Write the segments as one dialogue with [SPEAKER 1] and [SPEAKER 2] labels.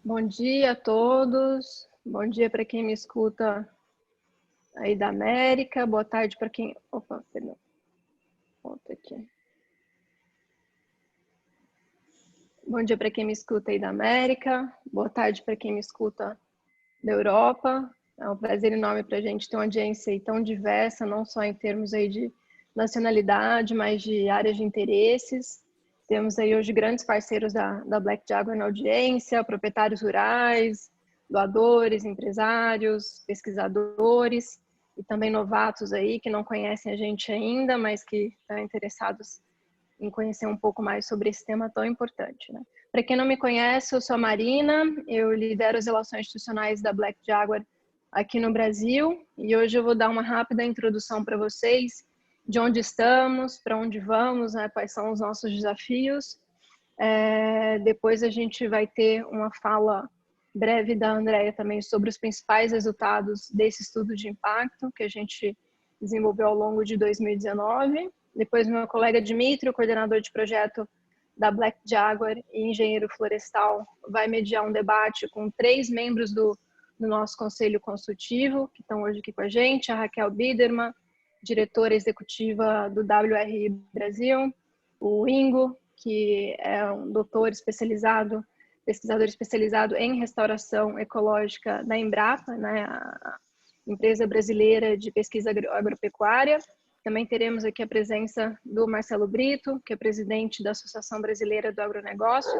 [SPEAKER 1] Bom dia a todos. Bom dia para quem me escuta aí da América. Boa tarde para quem... Opa, perdão. Volta aqui. Bom dia para quem me escuta aí da América. Boa tarde para quem me escuta da Europa. É um prazer enorme para a gente ter uma audiência aí tão diversa, não só em termos aí de nacionalidade, mas de áreas de interesses. Temos aí hoje grandes parceiros da Black Jaguar na audiência, proprietários rurais, doadores, empresários, pesquisadores e também novatos aí que não conhecem a gente ainda, mas que estão interessados em conhecer um pouco mais sobre esse tema tão importante, né? Para quem não me conhece, eu sou a Marina, eu lidero as relações institucionais da Black Jaguar aqui no Brasil e hoje eu vou dar uma rápida introdução para vocês de onde estamos, para onde vamos, né, quais são os nossos desafios. Depois a gente vai ter uma fala breve da Andrea também sobre os principais resultados desse estudo de impacto que a gente desenvolveu ao longo de 2019. Depois meu colega Dimitri, o coordenador de projeto da Black Jaguar e engenheiro florestal, vai mediar um debate com 3 membros do nosso conselho consultivo, que estão hoje aqui com a gente, a Raquel Biderman, diretora executiva do WRI Brasil, o Ingo, que é um doutor especializado, pesquisador especializado em restauração ecológica da Embrapa, né, a empresa brasileira de pesquisa agropecuária. Também teremos aqui a presença do Marcelo Brito, que é presidente da Associação Brasileira do Agronegócio.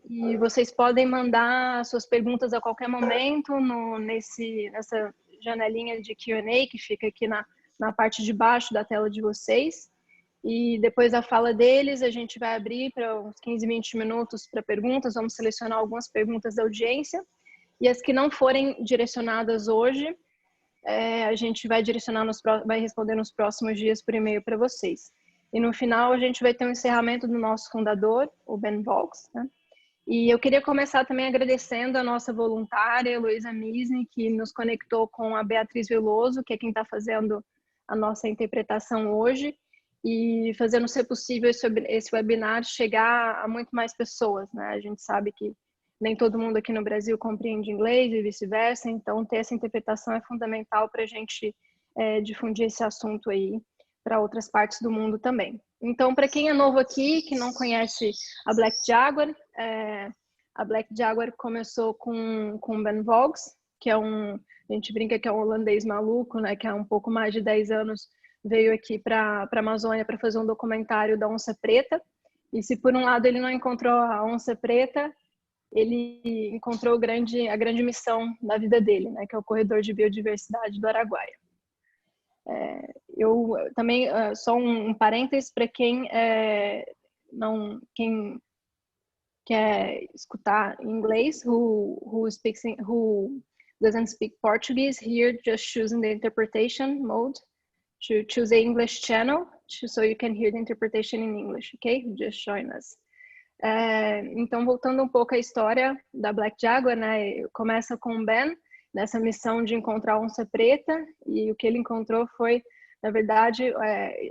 [SPEAKER 1] E vocês podem mandar suas perguntas a qualquer momento nessa janelinha de Q&A que fica aqui na parte de baixo da tela de vocês. E depois da fala deles, a gente vai abrir para uns 15, 20 minutos para perguntas. Vamos selecionar algumas perguntas da audiência. E as que não forem direcionadas hoje, a gente vai vai responder nos próximos dias por e-mail para vocês. E no final a gente vai ter um encerramento do nosso fundador, o Ben Volks, né? E eu queria começar também agradecendo a nossa voluntária, Heloísa Misni, que nos conectou com a Beatriz Veloso, que é quem está fazendo a nossa interpretação hoje, e fazendo ser possível esse webinar chegar a muito mais pessoas, né? A gente sabe que nem todo mundo aqui no Brasil compreende inglês e vice-versa, então ter essa interpretação é fundamental para a gente difundir esse assunto aí para outras partes do mundo também. Então, para quem é novo aqui, que não conhece a Black Jaguar, a Black Jaguar começou com Ben Volks, que é a gente brinca que é um holandês maluco, né, que há um pouco mais de 10 anos veio aqui para a Amazônia para fazer um documentário da onça preta. E se por um lado ele não encontrou a onça preta, ele encontrou a grande missão da vida dele, né, que é o corredor de biodiversidade do Araguaia. Eu também, só um parênteses para quem quem quer escutar em inglês, who doesn't speak Portuguese, here just choosing the interpretation mode to choose the English channel so you can hear the interpretation in English, okay? Just join us. Então, voltando um pouco à história da Black Jaguar, né? Começa com o Ben, nessa missão de encontrar a onça preta, e o que ele encontrou foi, na verdade,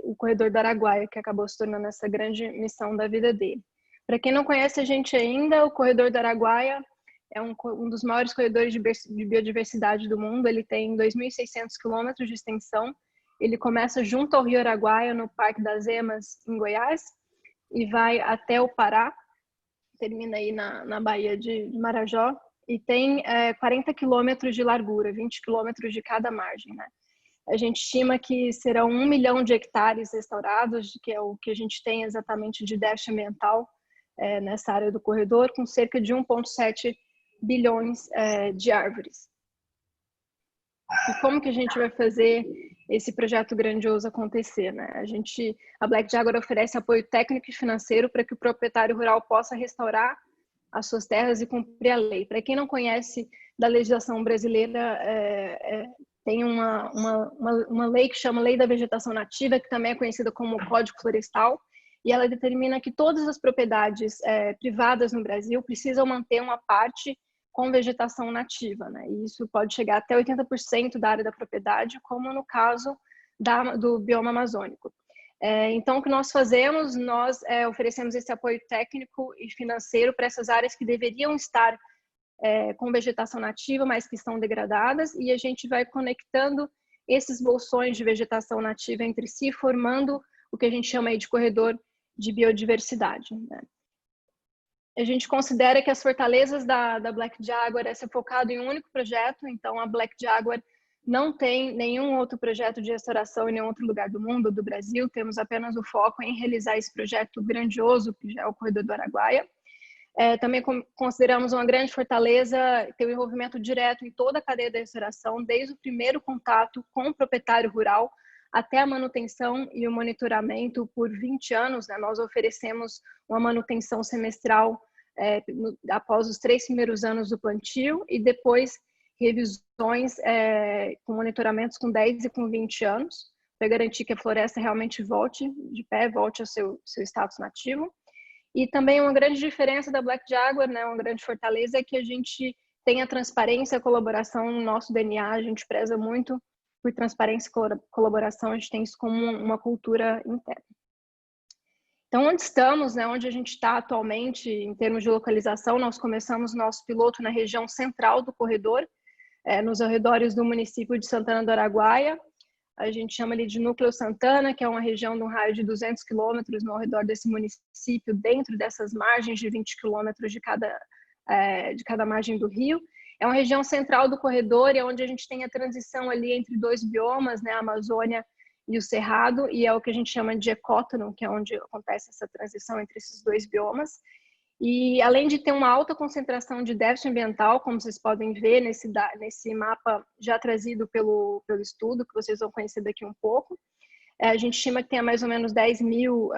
[SPEAKER 1] o corredor do Araguaia, que acabou se tornando essa grande missão da vida dele. Para quem não conhece a gente ainda, o corredor do Araguaia é um dos maiores corredores de biodiversidade do mundo. Ele tem 2.600 quilômetros de extensão. Ele começa junto ao Rio Araguaia, no Parque das Emas, em Goiás, e vai até o Pará, termina aí na Baía de Marajó, e tem 40 quilômetros de largura, 20 quilômetros de cada margem, né? A gente estima que serão 1 milhão de hectares restaurados, que é o que a gente tem exatamente de déficit ambiental nessa área do corredor, com cerca de 1,7 bilhões de árvores. E como que a gente vai fazer esse projeto grandioso acontecer, né? A Black Jaguar oferece apoio técnico e financeiro para que o proprietário rural possa restaurar as suas terras e cumprir a lei. Para quem não conhece da legislação brasileira, tem uma lei que chama Lei da Vegetação Nativa, que também é conhecida como Código Florestal, e ela determina que todas as propriedades privadas no Brasil precisam manter uma parte com vegetação nativa, né? E isso pode chegar até 80% da área da propriedade, como no caso do bioma amazônico. Então, o que nós fazemos? Nós oferecemos esse apoio técnico e financeiro para essas áreas que deveriam estar com vegetação nativa, mas que estão degradadas, e a gente vai conectando esses bolsões de vegetação nativa entre si, formando o que a gente chama aí de corredor de biodiversidade, né? A gente considera que as fortalezas da Black Jaguar é ser focado em um único projeto, então a Black Jaguar não tem nenhum outro projeto de restauração em nenhum outro lugar do mundo, do Brasil, temos apenas o foco em realizar esse projeto grandioso, que já é o Corredor do Araguaia. Também consideramos uma grande fortaleza ter o envolvimento direto em toda a cadeia da restauração, desde o primeiro contato com o proprietário rural até a manutenção e o monitoramento por 20 anos. Né? Nós oferecemos uma manutenção semestral após os 3 primeiros anos do plantio e depois revisões com monitoramentos com 10 e com 20 anos, para garantir que a floresta realmente volte de pé, volte ao seu status nativo. E também uma grande diferença da Black Jaguar, né, uma grande fortaleza, é que a gente tem a transparência e a colaboração no nosso DNA, a gente preza muito por transparência e colaboração, a gente tem isso como uma cultura interna. Então, onde estamos, né, onde a gente está atualmente em termos de localização, nós começamos nosso piloto na região central do corredor, nos arredores do município de Santana do Araguaia. A gente chama ali de Núcleo Santana, que é uma região de um raio de 200 quilômetros no redor desse município, dentro dessas margens de 20 quilômetros de cada margem do rio. É uma região central do corredor, é onde a gente tem a transição ali entre 2 biomas, né, a Amazônia e o Cerrado, e é o que a gente chama de ecótono, que é onde acontece essa transição entre esses 2 biomas. E além de ter uma alta concentração de déficit ambiental, como vocês podem ver nesse mapa já trazido pelo estudo, que vocês vão conhecer daqui um pouco, a gente estima que tenha mais ou menos 10 mil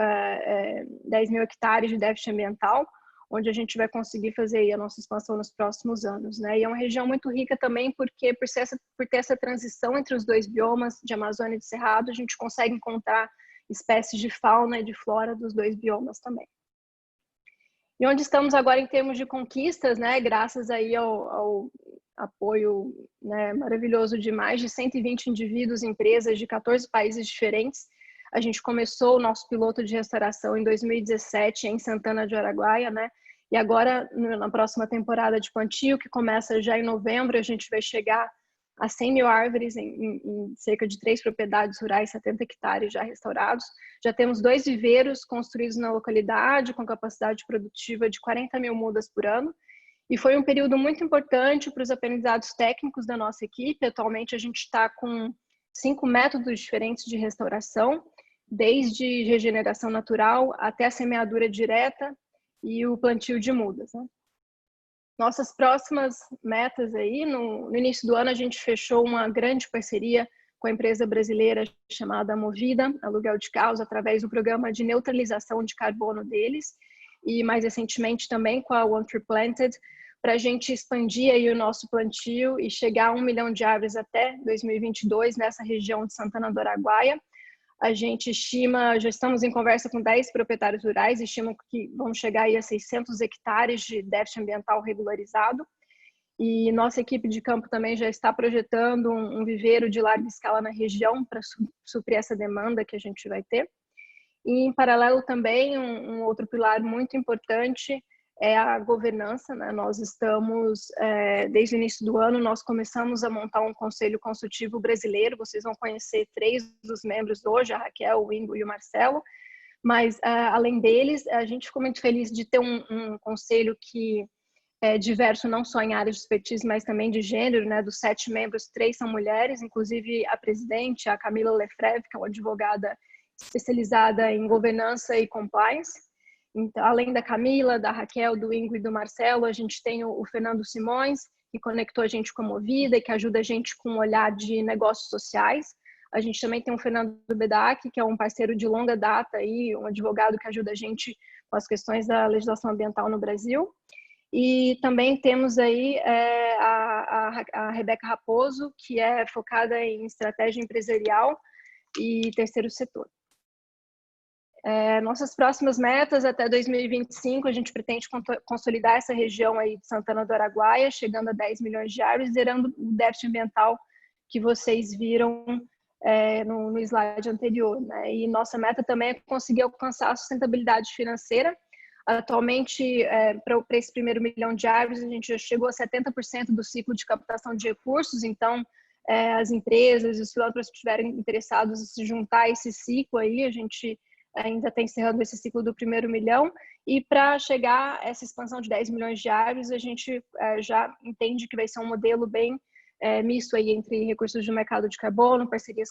[SPEAKER 1] hectares de déficit ambiental, onde a gente vai conseguir fazer aí a nossa expansão nos próximos anos, né? E é uma região muito rica também porque por ter essa transição entre os 2 biomas de Amazônia e de Cerrado, a gente consegue encontrar espécies de fauna e de flora dos 2 biomas também. E onde estamos agora em termos de conquistas, né, graças aí ao apoio, né, maravilhoso de mais de 120 indivíduos e empresas de 14 países diferentes, a gente começou o nosso piloto de restauração em 2017 em Santana do Araguaia, né, e agora na próxima temporada de plantio, que começa já em novembro, a gente vai chegar a 100 mil árvores em cerca de 3 propriedades rurais, 70 hectares já restaurados. Já temos 2 viveiros construídos na localidade, com capacidade produtiva de 40 mil mudas por ano. E foi um período muito importante para os aprendizados técnicos da nossa equipe. Atualmente a gente está com 5 métodos diferentes de restauração, desde regeneração natural até a semeadura direta e o plantio de mudas, né? Nossas próximas metas aí, no início do ano a gente fechou uma grande parceria com a empresa brasileira chamada Movida, Aluguel de Carros, através do programa de neutralização de carbono deles, e mais recentemente também com a One Tree Planted, para a gente expandir aí o nosso plantio e chegar a 1 milhão de árvores até 2022 nessa região de Santana do Araguaia. A gente estima, já estamos em conversa com 10 proprietários rurais, estimam que vão chegar aí a 600 hectares de déficit ambiental regularizado. E nossa equipe de campo também já está projetando um viveiro de larga escala na região para suprir essa demanda que a gente vai ter. E, em paralelo também, um outro pilar muito importante é a governança, né? Nós estamos, desde o início do ano, nós começamos a montar um conselho consultivo brasileiro. Vocês vão conhecer 3 dos membros hoje, a Raquel, o Ingo e o Marcelo. Mas, além deles, a gente ficou muito feliz de ter um conselho que é diverso não só em áreas de expertise, mas também de gênero, né? Dos 7 membros, 3 são mulheres, inclusive a presidente, a Camila Lefreve, que é uma advogada especializada em governança e compliance. Então, além da Camila, da Raquel, do Ingo e do Marcelo, a gente tem o Fernando Simões, que conectou a gente com a Movida e que ajuda a gente com um olhar de negócios sociais. A gente também tem o Fernando Bedak, que é um parceiro de longa data, e um advogado que ajuda a gente com as questões da legislação ambiental no Brasil. E também temos aí a Rebeca Raposo, que é focada em estratégia empresarial e terceiro setor. Nossas próximas metas até 2025, a gente pretende consolidar essa região aí de Santana do Araguaia, chegando a 10 milhões de árvores, zerando o déficit ambiental que vocês viram no slide anterior, né? E nossa meta também é conseguir alcançar a sustentabilidade financeira Atualmente, para esse primeiro milhão de árvores, a gente já chegou a 70% do ciclo de captação de recursos, então as empresas, os filântropos que estiverem interessados em se juntar a esse ciclo aí, a gente ainda está encerrando esse ciclo do primeiro milhão, e para chegar a essa expansão de 10 milhões de árvores, a gente já entende que vai ser um modelo bem misto aí entre recursos do mercado de carbono, parcerias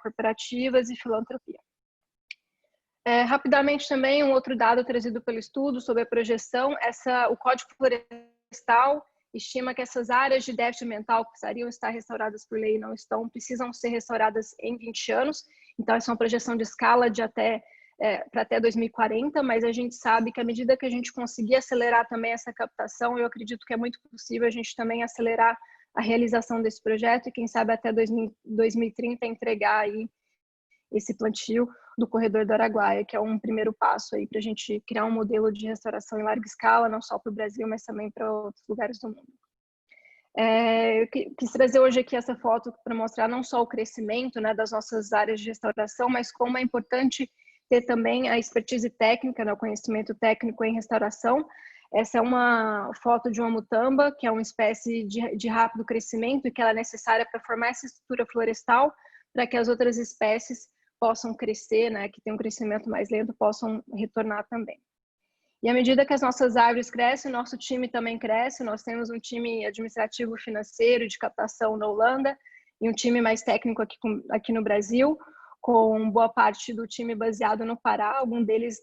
[SPEAKER 1] corporativas e filantropia. Rapidamente também, um outro dado trazido pelo estudo sobre a projeção, o Código Florestal estima que essas áreas de déficit ambiental que precisariam estar restauradas por lei e não estão, precisam ser restauradas em 20 anos, então essa é uma projeção de escala de para até 2040, mas a gente sabe que à medida que a gente conseguir acelerar também essa captação, eu acredito que é muito possível a gente também acelerar a realização desse projeto e quem sabe até 2030 entregar aí esse plantio do corredor do Araguaia, que é um primeiro passo aí para a gente criar um modelo de restauração em larga escala, não só para o Brasil, mas também para outros lugares do mundo. Eu quis trazer hoje aqui essa foto para mostrar não só o crescimento, né, das nossas áreas de restauração, mas como é importante ter também a expertise técnica, né, o conhecimento técnico em restauração. Essa é uma foto de uma mutamba, que é uma espécie de rápido crescimento e que ela é necessária para formar essa estrutura florestal para que as outras espécies possam crescer, né, que tem um crescimento mais lento, possam retornar também. E à medida que as nossas árvores crescem, o nosso time também cresce. Nós temos um time administrativo financeiro de captação na Holanda e um time mais técnico aqui no Brasil, com boa parte do time baseado no Pará, algum deles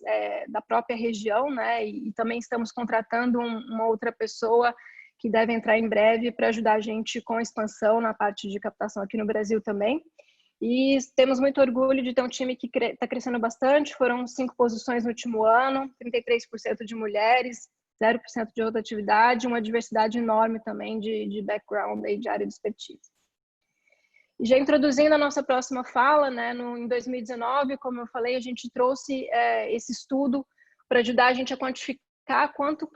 [SPEAKER 1] da própria região, né? E também estamos contratando uma outra pessoa que deve entrar em breve para ajudar a gente com a expansão na parte de captação aqui no Brasil também. E temos muito orgulho de ter um time que está crescendo bastante, foram 5 posições no último ano, 33% de mulheres, 0% de rotatividade, uma diversidade enorme também de background e de área de expertise. E já introduzindo a nossa próxima fala, né, em 2019, como eu falei, a gente trouxe esse estudo para ajudar a gente a quantificar quanto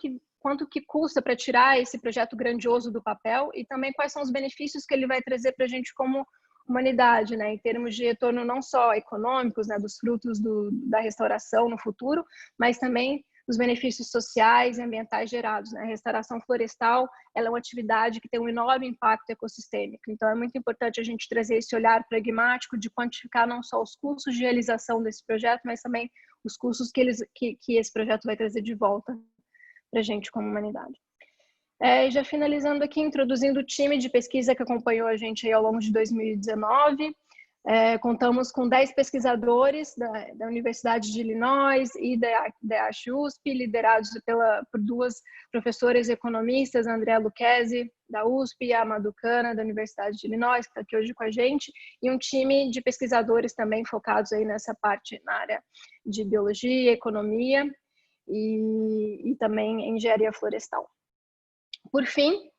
[SPEAKER 1] que custa para tirar esse projeto grandioso do papel e também quais são os benefícios que ele vai trazer para a gente como humanidade, né, em termos de retorno não só econômicos, né, dos frutos da restauração no futuro, mas também os benefícios sociais e ambientais gerados, né? A restauração florestal, ela é uma atividade que tem um enorme impacto ecossistêmico, então é muito importante a gente trazer esse olhar pragmático de quantificar não só os custos de realização desse projeto, mas também os custos que esse projeto vai trazer de volta para a gente como humanidade. Já finalizando aqui, introduzindo o time de pesquisa que acompanhou a gente aí ao longo de 2019, contamos com 10 pesquisadores da Universidade de Illinois e da USP, liderados por 2 professoras economistas, Andrea Lucchesi, da USP, e a Maducana, da Universidade de Illinois, que está aqui hoje com a gente, e um time de pesquisadores também focados aí nessa parte, na área de biologia, economia e também engenharia florestal. Por fim,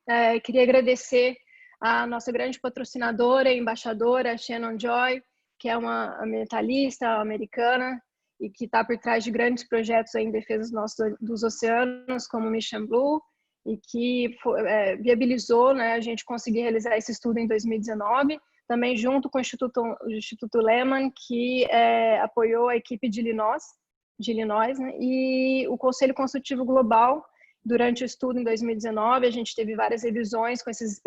[SPEAKER 1] queria agradecer a nossa grande patrocinadora e embaixadora, Shannon Joy, que é uma ambientalista americana e que está por trás de grandes projetos em defesa dos oceanos, como o Mission Blue, e que viabilizou, né, a gente conseguir realizar esse estudo em 2019, também junto com o Instituto Lehman, que apoiou a equipe de Illinois, né, e o Conselho Consultivo Global. Durante o estudo em 2019, a gente teve várias revisões com esses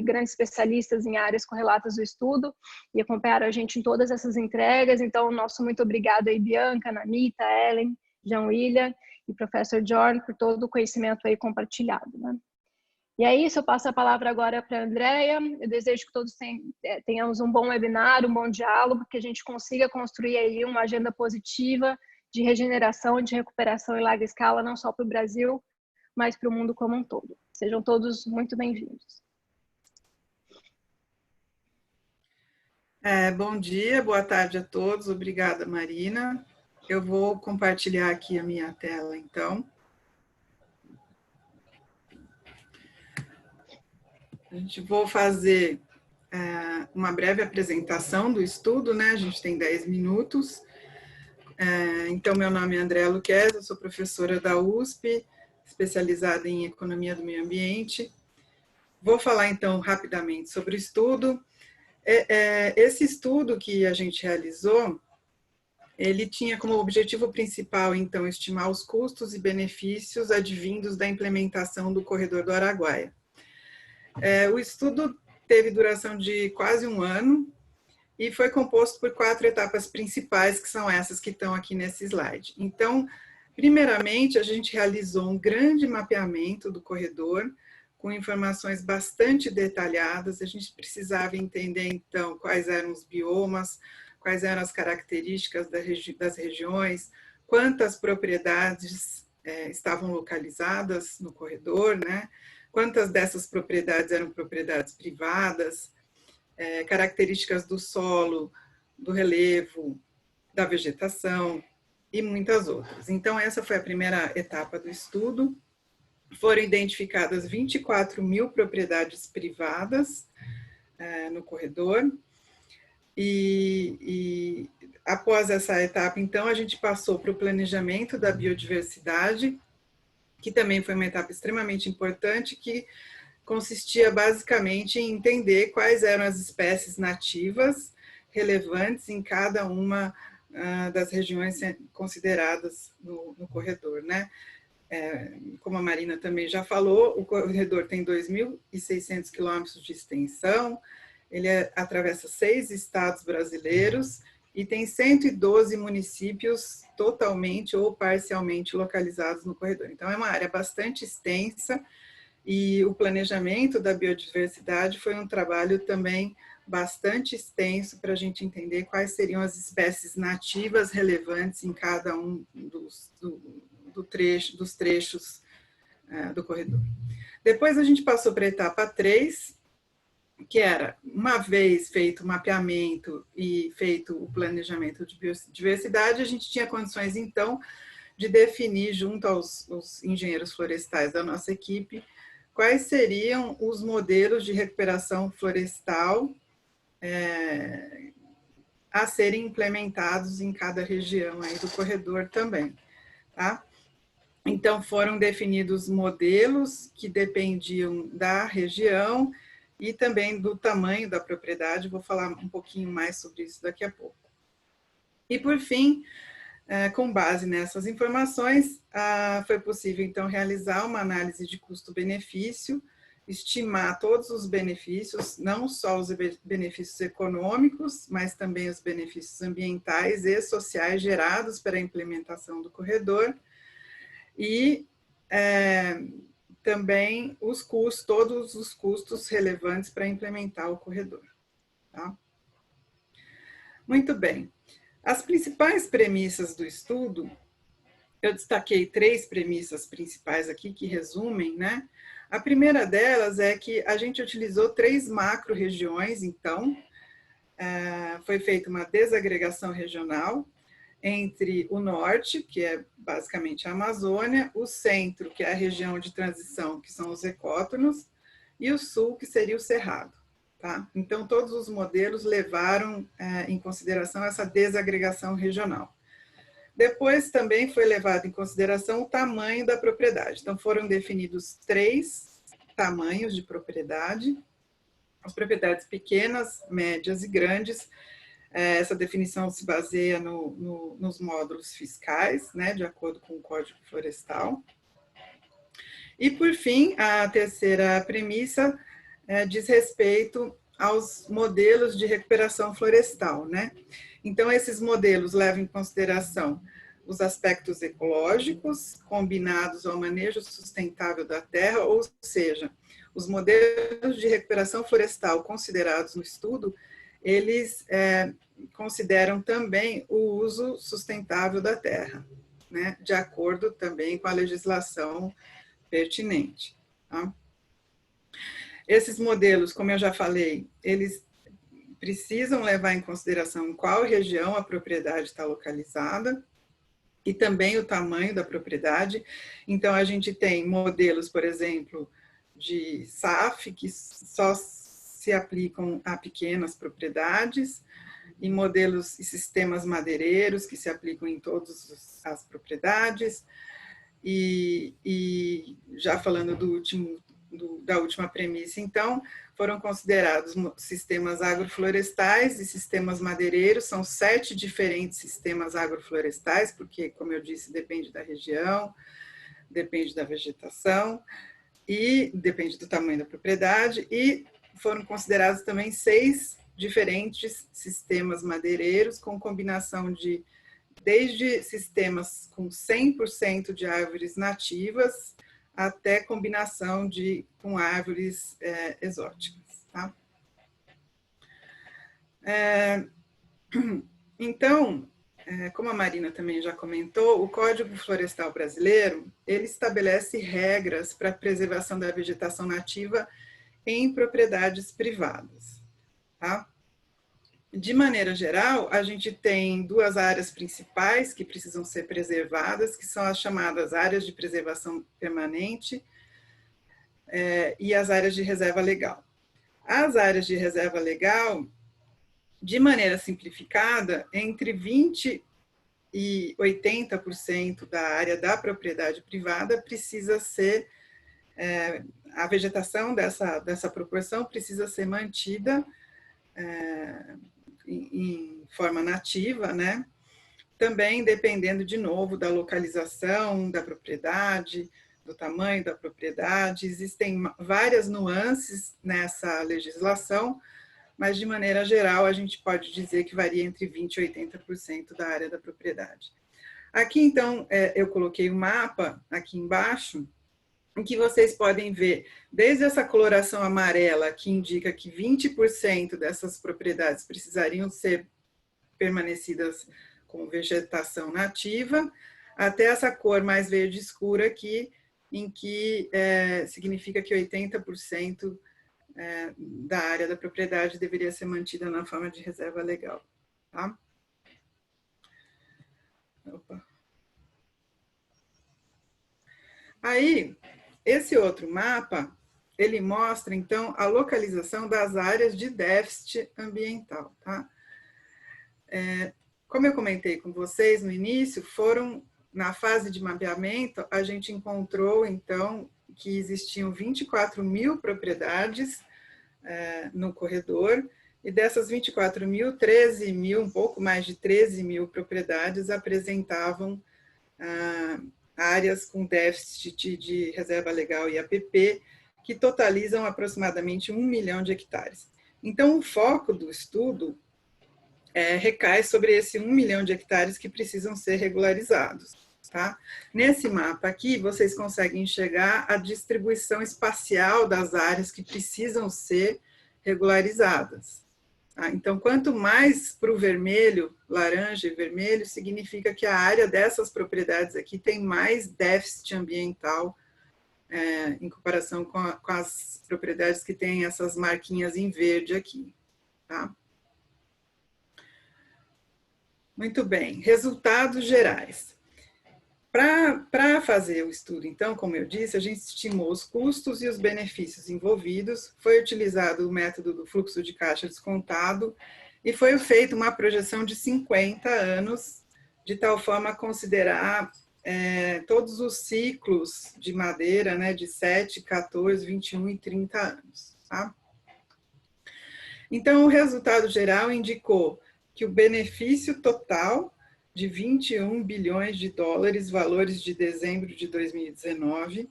[SPEAKER 1] grandes especialistas em áreas correlatas do estudo e acompanharam a gente em todas essas entregas. Então, nosso muito obrigado aí, Bianca, Namita, Ellen, Jean William e Professor Jorn, por todo o conhecimento aí compartilhado, né? E é isso, eu passo a palavra agora para a Andrea. Eu desejo que todos tenhamos um bom webinar, um bom diálogo, que a gente consiga construir aí uma agenda positiva de regeneração e de recuperação em larga escala, não só para o Brasil, mas para o mundo como um todo. Sejam todos muito bem-vindos.
[SPEAKER 2] Bom dia, boa tarde a todos. Obrigada, Marina. Eu vou compartilhar aqui a minha tela, então. A gente vou fazer uma breve apresentação do estudo, né? A gente tem 10 minutos. Então, meu nome é Andrea Lucchesi, eu sou professora da USP, especializada em Economia do Meio Ambiente. Vou falar, então, rapidamente sobre o estudo. Esse estudo que a gente realizou, ele tinha como objetivo principal, então, estimar os custos e benefícios advindos da implementação do Corredor do Araguaia. O estudo teve duração de quase um ano e foi composto por 4 etapas principais, que são essas que estão aqui nesse slide. Então, primeiramente, a gente realizou um grande mapeamento do corredor, com informações bastante detalhadas. A gente precisava entender, então, quais eram os biomas, quais eram as características das regiões, quantas propriedades estavam localizadas no corredor, né? Quantas dessas propriedades eram propriedades privadas, características do solo, do relevo, da vegetação e muitas outras. Então, essa foi a primeira etapa do estudo. Foram identificadas 24 mil propriedades privadas no corredor. E após essa etapa, então, a gente passou para o planejamento da biodiversidade, que também foi uma etapa extremamente importante, que consistia basicamente em entender quais eram as espécies nativas relevantes em cada uma das regiões consideradas no corredor, né? Como a Marina também já falou, o corredor tem 2.600 quilômetros de extensão, ele atravessa 6 estados brasileiros e tem 112 municípios totalmente ou parcialmente localizados no corredor. Então, é uma área bastante extensa e o planejamento da biodiversidade foi um trabalho também bastante extenso para a gente entender quais seriam as espécies nativas relevantes em cada um dos trechos do corredor. Depois a gente passou para a etapa 3, que era, uma vez feito o mapeamento e feito o planejamento de biodiversidade, a gente tinha condições, então, de definir, junto aos engenheiros florestais da nossa equipe, quais seriam os modelos de recuperação florestal a serem implementados em cada região aí do corredor também, tá? Então, foram definidos modelos que dependiam da região e também do tamanho da propriedade. Vou falar um pouquinho mais sobre isso daqui a pouco. E, por fim, com base nessas informações, foi possível, então, realizar uma análise de custo-benefício, estimar todos os benefícios, não só os benefícios econômicos, mas também os benefícios ambientais e sociais gerados pela implementação do corredor, e também os custos, todos os custos relevantes para implementar o corredor. Tá? Muito bem. As principais premissas do estudo, eu destaquei 3 premissas principais aqui que resumem, né? A primeira delas é que a gente utilizou 3 macro-regiões, então, foi feita uma desagregação regional entre o norte, que é basicamente a Amazônia, o centro, que é a região de transição, que são os ecótonos, e o sul, que seria o cerrado. Tá? Então, todos os modelos levaram em consideração essa desagregação regional. Depois, também foi levado em consideração o tamanho da propriedade. Então, foram definidos 3 tamanhos de propriedade, as propriedades pequenas, médias e grandes. Essa definição se baseia nos módulos fiscais, né, de acordo com o Código Florestal. E, por fim, a terceira premissa diz respeito aos modelos de recuperação florestal, né? Então, esses modelos levam em consideração os aspectos ecológicos combinados ao manejo sustentável da terra, ou seja, os modelos de recuperação florestal considerados no estudo, eles consideram também o uso sustentável da terra, né? De acordo também com a legislação pertinente. Tá? Esses modelos, como eu já falei, eles precisam levar em consideração em qual região a propriedade está localizada e também o tamanho da propriedade. Então, a gente tem modelos, por exemplo, de SAF, que só se aplicam a pequenas propriedades, e modelos e sistemas madeireiros, que se aplicam em todas as propriedades. E já falando do último da última premissa, então, foram considerados sistemas agroflorestais e sistemas madeireiros, são 7 diferentes sistemas agroflorestais, porque, como eu disse, depende da região, depende da vegetação, e depende do tamanho da propriedade, e foram considerados também 6 diferentes sistemas madeireiros, com combinação de, desde sistemas com 100% de árvores nativas, até combinação com árvores exóticas. Tá? Então, como a Marina também já comentou, o Código Florestal Brasileiro, ele estabelece regras para a preservação da vegetação nativa em propriedades privadas. Tá? De maneira geral, a gente tem 2 áreas principais que precisam ser preservadas, que são as chamadas áreas de preservação permanente e as áreas de reserva legal. As áreas de reserva legal, de maneira simplificada, entre 20% e 80% da área da propriedade privada precisa ser, a vegetação dessa proporção precisa ser mantida em forma nativa, né? Também dependendo, de novo, da localização da propriedade, do tamanho da propriedade. Existem várias nuances nessa legislação, mas, de maneira geral, a gente pode dizer que varia entre 20% e 80% da área da propriedade. Aqui, então, eu coloquei o mapa aqui embaixo, em que vocês podem ver, desde essa coloração amarela, que indica que 20% dessas propriedades precisariam ser permanecidas com vegetação nativa, até essa cor mais verde escura aqui, em que significa que 80% da área da propriedade deveria ser mantida na forma de reserva legal. Tá? Opa. Aí, esse outro mapa, ele mostra, então, a localização das áreas de déficit ambiental. Tá? Como eu comentei com vocês no início, na fase de mapeamento, a gente encontrou, então, que existiam 24 mil propriedades no corredor, e dessas 24 mil, 13 mil, um pouco mais de 13 mil propriedades apresentavam áreas com déficit de reserva legal e APP, que totalizam aproximadamente 1 milhão de hectares. Então, o foco do estudo recai sobre esse 1 milhão de hectares que precisam ser regularizados. Tá? Nesse mapa aqui, vocês conseguem enxergar a distribuição espacial das áreas que precisam ser regularizadas. Tá? Então, quanto mais para o vermelho, laranja e vermelho, significa que a área dessas propriedades aqui tem mais déficit ambiental em comparação com as propriedades que têm essas marquinhas em verde aqui. Tá? Muito bem, resultados gerais. Para fazer o estudo, então, como eu disse, a gente estimou os custos e os benefícios envolvidos, foi utilizado o método do fluxo de caixa descontado e foi feita uma projeção de 50 anos, de tal forma a considerar todos os ciclos de madeira, né, de 7, 14, 21 e 30 anos. Tá? Então, o resultado geral indicou que o benefício total de 21 bilhões de dólares, valores de dezembro de 2019,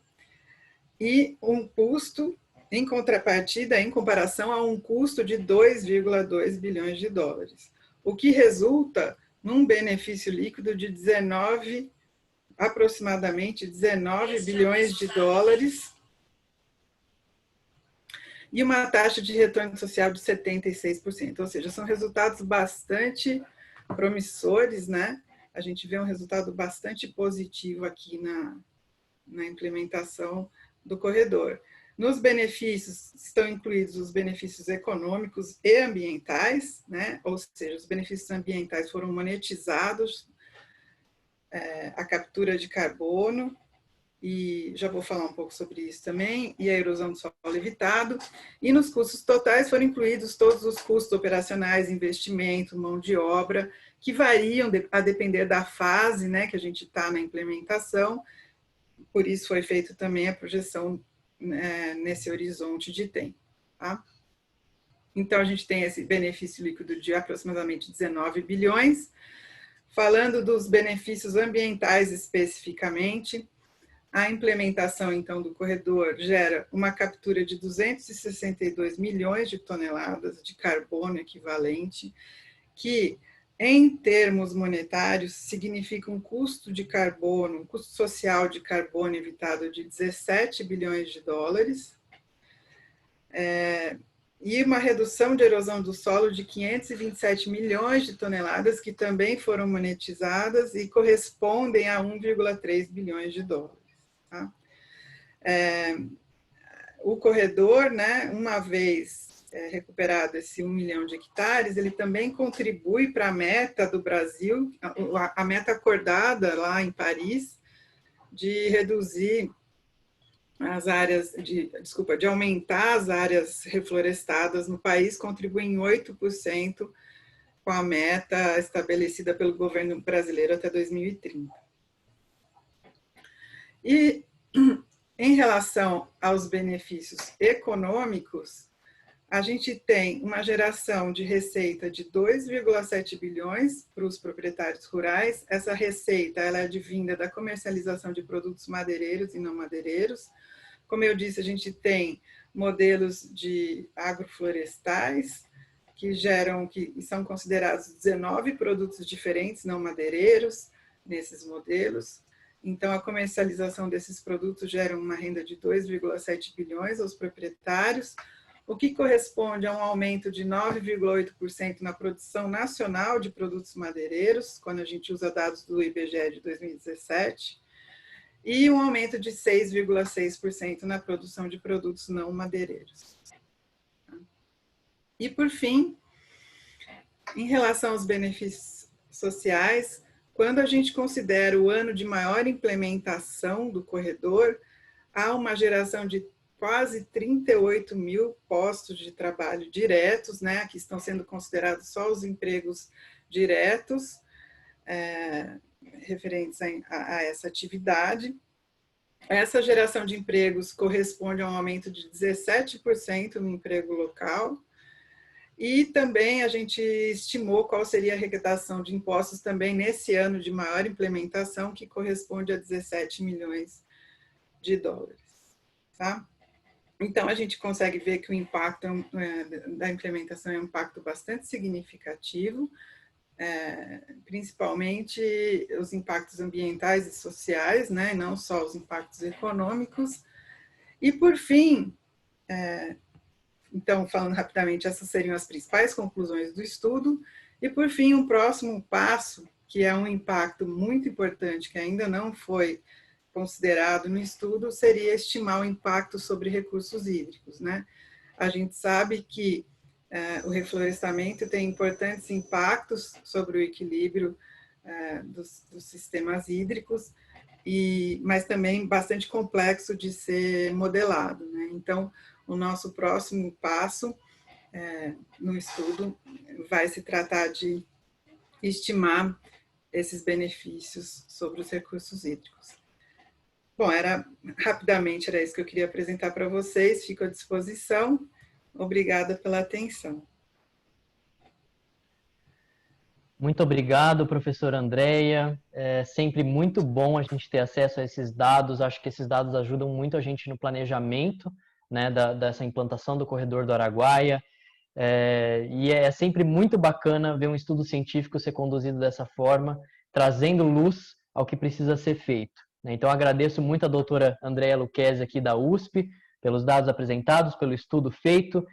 [SPEAKER 2] e um custo, em contrapartida, em comparação a um custo de 2,2 bilhões de dólares, o que resulta num benefício líquido de aproximadamente 19 bilhões de dólares, e uma taxa de retorno social de 76%, ou seja, são resultados bastante promissores, né? A gente vê um resultado bastante positivo aqui na implementação do corredor. Nos benefícios estão incluídos os benefícios econômicos e ambientais, né? Ou seja, os benefícios ambientais foram monetizados, a captura de carbono, e já vou falar um pouco sobre isso também, e a erosão do solo evitado, e nos custos totais foram incluídos todos os custos operacionais, investimento, mão de obra, que variam a depender da fase, né, que a gente está na implementação, por isso foi feito também a projeção nesse horizonte de tempo. Tá? Então, a gente tem esse benefício líquido de aproximadamente 19 bilhões. Falando dos benefícios ambientais especificamente, a implementação, então, do corredor gera uma captura de 262 milhões de toneladas de carbono equivalente, que, em termos monetários, significa um custo de carbono, um custo social de carbono evitado de 17 bilhões de dólares, e uma redução de erosão do solo de 527 milhões de toneladas, que também foram monetizadas e correspondem a 1,3 bilhões de dólares. Tá? O corredor, né, uma vez recuperado esse 1 milhão de hectares, ele também contribui para a meta do Brasil, a meta acordada lá em Paris, de reduzir as áreas, de aumentar as áreas reflorestadas no país, contribui em 8% com a meta estabelecida pelo governo brasileiro até 2030. E, em relação aos benefícios econômicos, a gente tem uma geração de receita de 2,7 bilhões para os proprietários rurais. Essa receita ela é advinda da comercialização de produtos madeireiros e não madeireiros. Como eu disse, a gente tem modelos de agroflorestais que são considerados 19 produtos diferentes não madeireiros nesses modelos. Então, a comercialização desses produtos gera uma renda de 2,7 bilhões aos proprietários, o que corresponde a um aumento de 9,8% na produção nacional de produtos madeireiros, quando a gente usa dados do IBGE de 2017, e um aumento de 6,6% na produção de produtos não madeireiros. E, por fim, em relação aos benefícios sociais, quando a gente considera o ano de maior implementação do corredor, há uma geração de quase 38 mil postos de trabalho diretos, né, que estão sendo considerados só os empregos diretos, referentes a essa atividade. Essa geração de empregos corresponde a um aumento de 17% no emprego local, e também a gente estimou qual seria a arrecadação de impostos também nesse ano de maior implementação, que corresponde a 17 milhões de dólares. Tá? Então, a gente consegue ver que o impacto da implementação é um impacto bastante significativo, principalmente os impactos ambientais e sociais, né, não só os impactos econômicos. E, por fim, então, falando rapidamente, essas seriam as principais conclusões do estudo. E, por fim, um próximo passo, que é um impacto muito importante, que ainda não foi considerado no estudo, seria estimar o impacto sobre recursos hídricos, né? A gente sabe que o reflorestamento tem importantes impactos sobre o equilíbrio dos sistemas hídricos, mas também bastante complexo de ser modelado, né? Então, o nosso próximo passo no estudo vai se tratar de estimar esses benefícios sobre os recursos hídricos. Bom, rapidamente era isso que eu queria apresentar para vocês, fico à disposição. Obrigada pela atenção.
[SPEAKER 3] Muito obrigado, professora Andréia. É sempre muito bom a gente ter acesso a esses dados. Acho que esses dados ajudam muito a gente no planejamento, né, dessa implantação do corredor do Araguaia. E é sempre muito bacana ver um estudo científico ser conduzido dessa forma, trazendo luz ao que precisa ser feito. Então, agradeço muito a doutora Andréia Lucchesi aqui da USP, pelos dados apresentados, pelo estudo feito.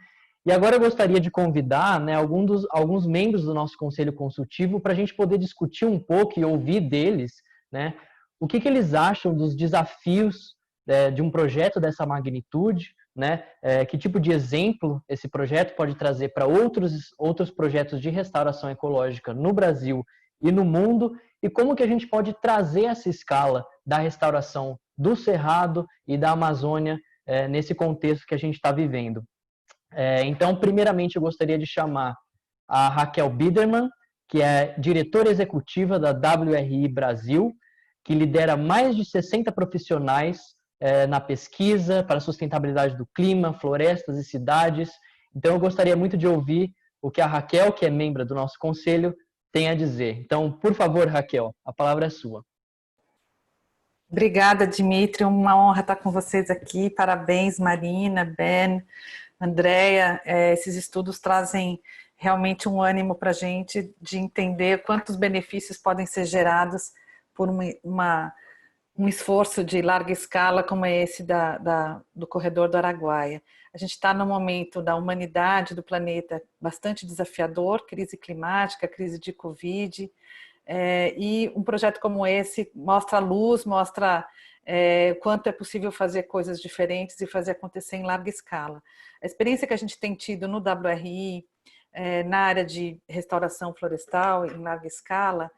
[SPEAKER 3] E agora eu gostaria de convidar, né, alguns membros do nosso Conselho Consultivo para a gente poder discutir um pouco e ouvir deles, né, o que eles acham dos desafios de um projeto dessa magnitude, né, que tipo de exemplo esse projeto pode trazer para outros projetos de restauração ecológica no Brasil e no mundo, e como que a gente pode trazer essa escala da restauração do Cerrado e da Amazônia nesse contexto que a gente está vivendo. Então, primeiramente, eu gostaria de chamar a Raquel Biderman, que é diretora executiva da WRI Brasil, que lidera mais de 60 profissionais na pesquisa para a sustentabilidade do clima, florestas e cidades. Então, eu gostaria muito de ouvir o que a Raquel, que é membro do nosso conselho, tem a dizer. Então, por favor, Raquel, a palavra é sua.
[SPEAKER 4] Obrigada, Dimitri. Uma honra estar com vocês aqui. Parabéns, Marina, Ben, Andréia. Esses estudos trazem realmente um ânimo para a gente de entender quantos benefícios podem ser gerados por um esforço de larga escala como é esse do corredor do Araguaia. A gente está no momento da humanidade, do planeta, bastante desafiador, crise climática, crise de Covid, e um projeto como esse mostra a luz, mostra quanto é possível fazer coisas diferentes e fazer acontecer em larga escala. A experiência que a gente tem tido no WRI, na área de restauração florestal em larga escala,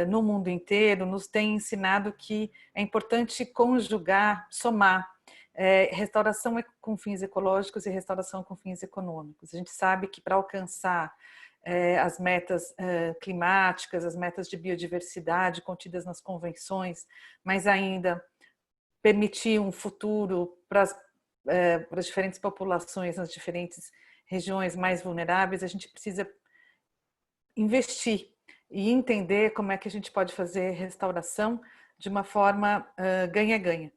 [SPEAKER 4] no mundo inteiro, nos tem ensinado que é importante conjugar, somar restauração com fins ecológicos e restauração com fins econômicos. A gente sabe que para alcançar as metas climáticas, as metas de biodiversidade contidas nas convenções, mas ainda permitir um futuro para as diferentes populações nas diferentes regiões mais vulneráveis, a gente precisa investir e entender como é que a gente pode fazer restauração de uma forma ganha-ganha.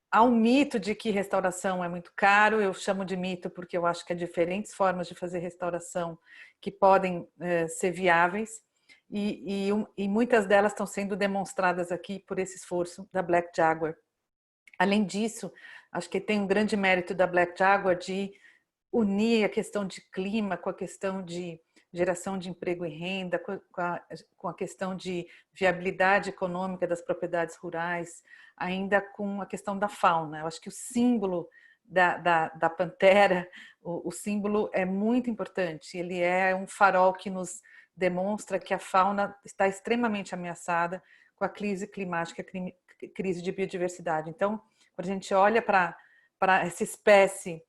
[SPEAKER 4] Há um mito de que restauração é muito caro, eu chamo de mito porque eu acho que há diferentes formas de fazer restauração que podem ser viáveis e muitas delas estão sendo demonstradas aqui por esse esforço da Black Jaguar. Além disso, acho que tem um grande mérito da Black Jaguar de unir a questão de clima com a questão de geração de emprego e renda, com a questão de viabilidade econômica das propriedades rurais, ainda com a questão da fauna. Eu acho que o símbolo da pantera, o símbolo é muito importante. Ele é um farol que nos demonstra que a fauna está extremamente ameaçada com a crise climática, a crise de biodiversidade. Então, quando a gente olha para essa espécie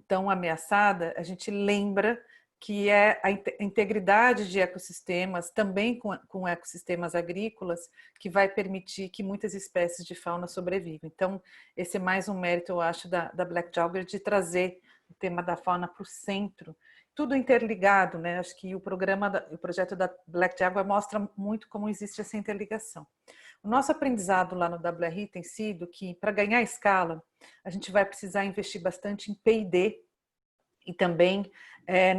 [SPEAKER 4] tão ameaçada, a gente lembra que é a integridade de ecossistemas, também com ecossistemas agrícolas, que vai permitir que muitas espécies de fauna sobrevivam. Então, esse é mais um mérito, eu acho, da Black Jaguar, de trazer o tema da fauna para o centro. Tudo interligado, né? Acho que o projeto da Black Jaguar mostra muito como existe essa interligação. O nosso aprendizado lá no WRI tem sido que, para ganhar escala, a gente vai precisar investir bastante em P&D e também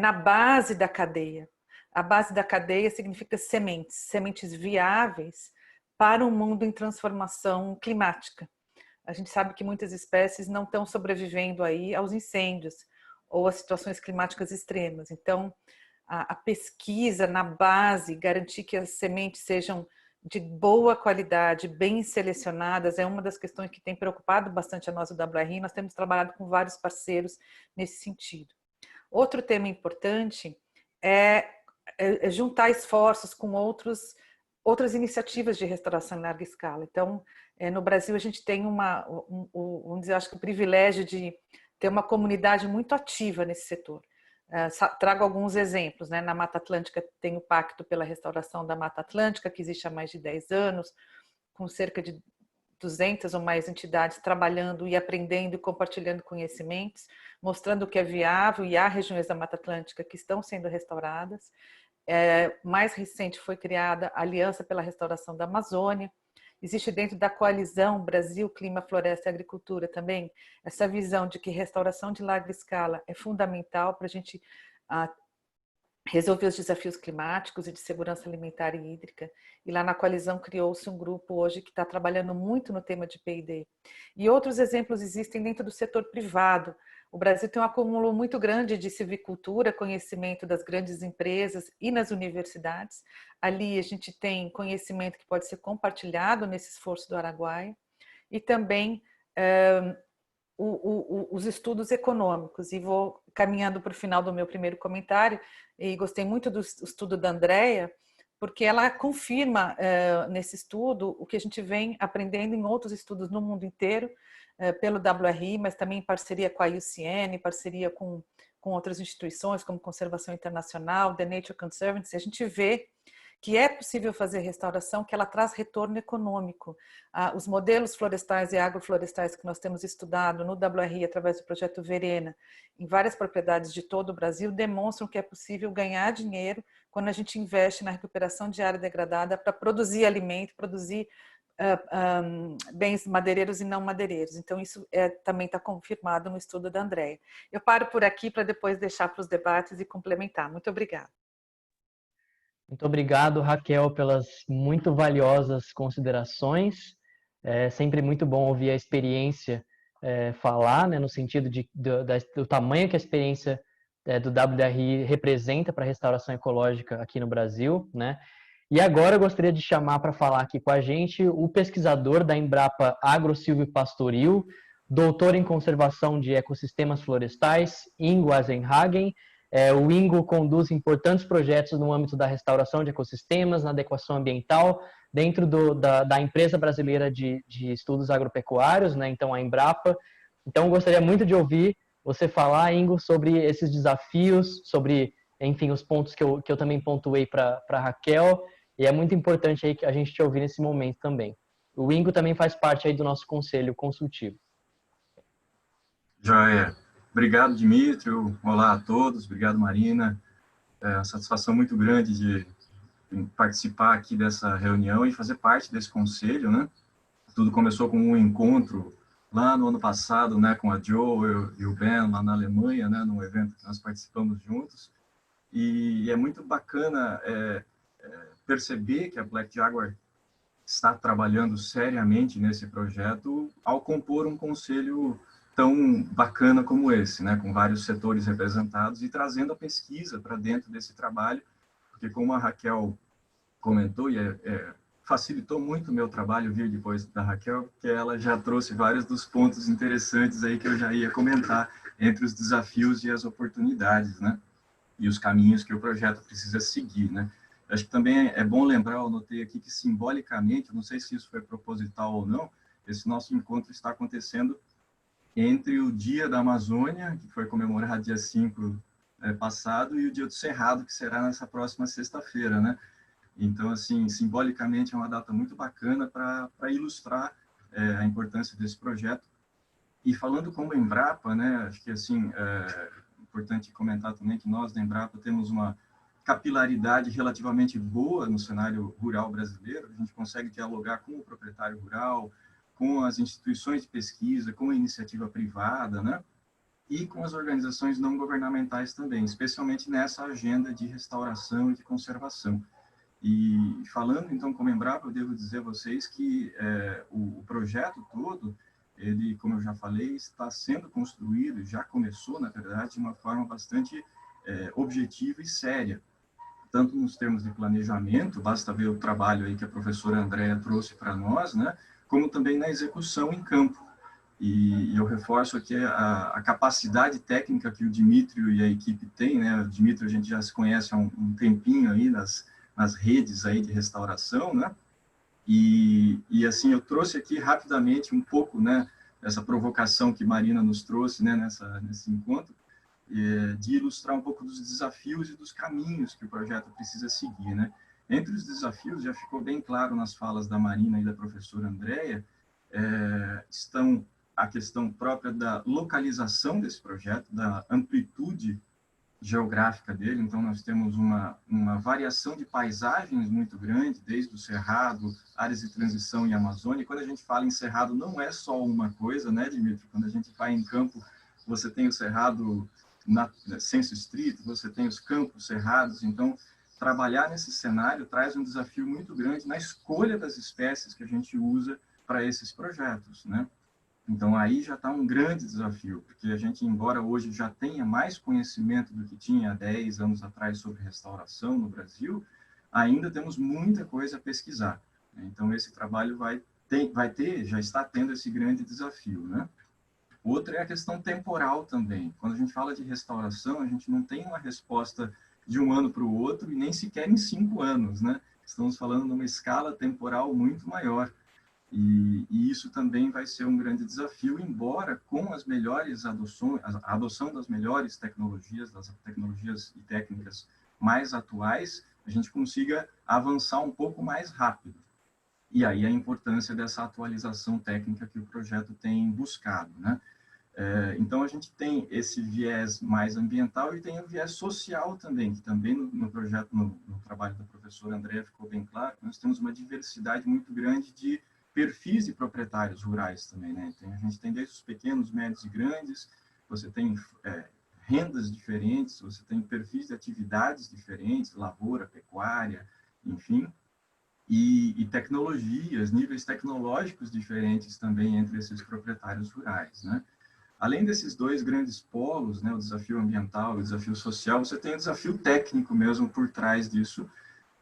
[SPEAKER 4] na base da cadeia. A base da cadeia significa sementes viáveis para um mundo em transformação climática. A gente sabe que muitas espécies não estão sobrevivendo aí aos incêndios ou às situações climáticas extremas. Então, a pesquisa na base, garantir que as sementes sejam de boa qualidade, bem selecionadas, é uma das questões que tem preocupado bastante a nós do WRI. Nós temos trabalhado com vários parceiros nesse sentido. Outro tema importante é juntar esforços com outras iniciativas de restauração em larga escala. Então, no Brasil, a gente tem vamos dizer, acho que o privilégio de ter uma comunidade muito ativa nesse setor. Trago alguns exemplos, né? Na Mata Atlântica tem o Pacto pela Restauração da Mata Atlântica, que existe há mais de 10 anos, com cerca de 200 ou mais entidades trabalhando e aprendendo e compartilhando conhecimentos, mostrando que é viável, e há regiões da Mata Atlântica que estão sendo restauradas. Mais recente foi criada a Aliança pela Restauração da Amazônia. Existe dentro da coalizão Brasil, Clima, Floresta e Agricultura também essa visão de que restauração de larga escala é fundamental para a gente resolver os desafios climáticos e de segurança alimentar e hídrica. E lá na coalizão criou-se um grupo hoje que está trabalhando muito no tema de P&D. E outros exemplos existem dentro do setor privado. O Brasil tem um acúmulo muito grande de silvicultura, conhecimento das grandes empresas e nas universidades. Ali a gente tem conhecimento que pode ser compartilhado nesse esforço do Araguaia. E também os estudos econômicos. E vou caminhando para o final do meu primeiro comentário, e gostei muito do estudo da Andréia, porque ela confirma nesse estudo o que a gente vem aprendendo em outros estudos no mundo inteiro, pelo WRI, mas também em parceria com a IUCN, em parceria com outras instituições, como Conservação Internacional, The Nature Conservancy. A gente vê que é possível fazer restauração, que ela traz retorno econômico. Os modelos florestais e agroflorestais que nós temos estudado no WRI através do projeto Verena, em várias propriedades de todo o Brasil, demonstram que é possível ganhar dinheiro quando a gente investe na recuperação de área degradada para produzir alimento, produzir bens madeireiros e não madeireiros. Então, isso também está confirmado no estudo da Andréia. Eu paro por aqui para depois deixar para os debates e complementar. Muito obrigada.
[SPEAKER 3] Muito obrigado, Raquel, pelas muito valiosas considerações. É sempre muito bom ouvir a experiência falar, né, no sentido do tamanho que a experiência do WDRI representa para a restauração ecológica aqui no Brasil, né? E agora eu gostaria de chamar para falar aqui com a gente o pesquisador da Embrapa Agro Silvio Pastoril, doutor em conservação de ecossistemas florestais, Ingo Eisenhagen. O Ingo conduz importantes projetos no âmbito da restauração de ecossistemas, na adequação ambiental, dentro da empresa brasileira de estudos agropecuários, né? Então a Embrapa. Então eu gostaria muito de ouvir você falar, Ingo, sobre esses desafios, sobre, enfim, os pontos que eu também pontuei para a Raquel, e é muito importante aí que a gente te ouvir nesse momento também. O Ingo também faz parte aí do nosso conselho consultivo.
[SPEAKER 5] Joia. Obrigado, Dmítrio. Olá a todos. Obrigado, Marina. É uma satisfação muito grande de participar aqui dessa reunião e fazer parte desse conselho, né? Tudo começou com um encontro lá no ano passado, né, com a Jo e o Ben lá na Alemanha, né, num evento que nós participamos juntos. E é muito bacana perceber que a Black Jaguar está trabalhando seriamente nesse projeto ao compor um conselho tão bacana como esse, né, com vários setores representados e trazendo a pesquisa para dentro desse trabalho, porque como a Raquel comentou, e facilitou muito o meu trabalho vir depois da Raquel, porque ela já trouxe vários dos pontos interessantes aí que eu já ia comentar entre os desafios e as oportunidades, né, e os caminhos que o projeto precisa seguir, né. Acho que também é bom lembrar, eu notei aqui que simbolicamente, não sei se isso foi proposital ou não, esse nosso encontro está acontecendo entre o Dia da Amazônia, que foi comemorado dia 5 passado, e o Dia do Cerrado, que será nessa próxima sexta-feira, né? Então, assim, simbolicamente é uma data muito bacana para ilustrar a importância desse projeto. E falando como Embrapa, né, acho que, assim, é importante comentar também que nós da Embrapa temos uma capilaridade relativamente boa no cenário rural brasileiro. A gente consegue dialogar com o proprietário rural, com as instituições de pesquisa, com a iniciativa privada, né? E com as organizações não governamentais também, especialmente nessa agenda de restauração e de conservação. E falando, então, como Embrapa, eu devo dizer a vocês que o projeto todo, ele, como eu já falei, está sendo construído, já começou, na verdade, de uma forma bastante objetiva e séria, tanto nos termos de planejamento, basta ver o trabalho aí que a professora Andréia trouxe para nós, né, como também na execução em campo. E eu reforço aqui a capacidade técnica que o Dmítrio e a equipe têm, né? O Dmítrio a gente já se conhece há um tempinho aí nas redes aí de restauração, né? E assim, eu trouxe aqui rapidamente um pouco, né, dessa provocação que Marina nos trouxe, né, nesse encontro, de ilustrar um pouco dos desafios e dos caminhos que o projeto precisa seguir, né? Entre os desafios, já ficou bem claro nas falas da Marina e da professora Andréia, estão a questão própria da localização desse projeto, da amplitude geográfica dele. Então, nós temos uma variação de paisagens muito grande, desde o Cerrado, áreas de transição e Amazônia. E quando a gente fala em Cerrado, não é só uma coisa, né, Dmítrio? Quando a gente vai em campo, você tem o Cerrado senso estrito, você tem os campos cerrados. Então, trabalhar nesse cenário traz um desafio muito grande na escolha das espécies que a gente usa para esses projetos, né? Então, aí já está um grande desafio, porque a gente, embora hoje já tenha mais conhecimento do que tinha há 10 anos atrás sobre restauração no Brasil, ainda temos muita coisa a pesquisar. Então, esse trabalho já está tendo esse grande desafio, né? Outra é a questão temporal também. Quando a gente fala de restauração, a gente não tem uma resposta de um ano para o outro e nem sequer em 5 anos, né? Estamos falando de uma escala temporal muito maior. E isso também vai ser um grande desafio, embora com as melhores adoções, a adoção das melhores tecnologias, das tecnologias e técnicas mais atuais, a a gente consiga avançar um pouco mais rápido. E aí a importância dessa atualização técnica que o projeto tem buscado, né? Então, a gente tem esse viés mais ambiental e tem o viés social também, que também no projeto, no trabalho da professora Andréa ficou bem claro, nós temos uma diversidade muito grande de perfis de proprietários rurais também, né? Então, a gente tem desde os pequenos, médios e grandes, você tem rendas diferentes, você tem perfis de atividades diferentes, lavoura, pecuária, enfim, e tecnologias, níveis tecnológicos diferentes também entre esses proprietários rurais, né? Além desses dois grandes polos, né, o desafio ambiental e o desafio social, você tem o desafio técnico mesmo por trás disso,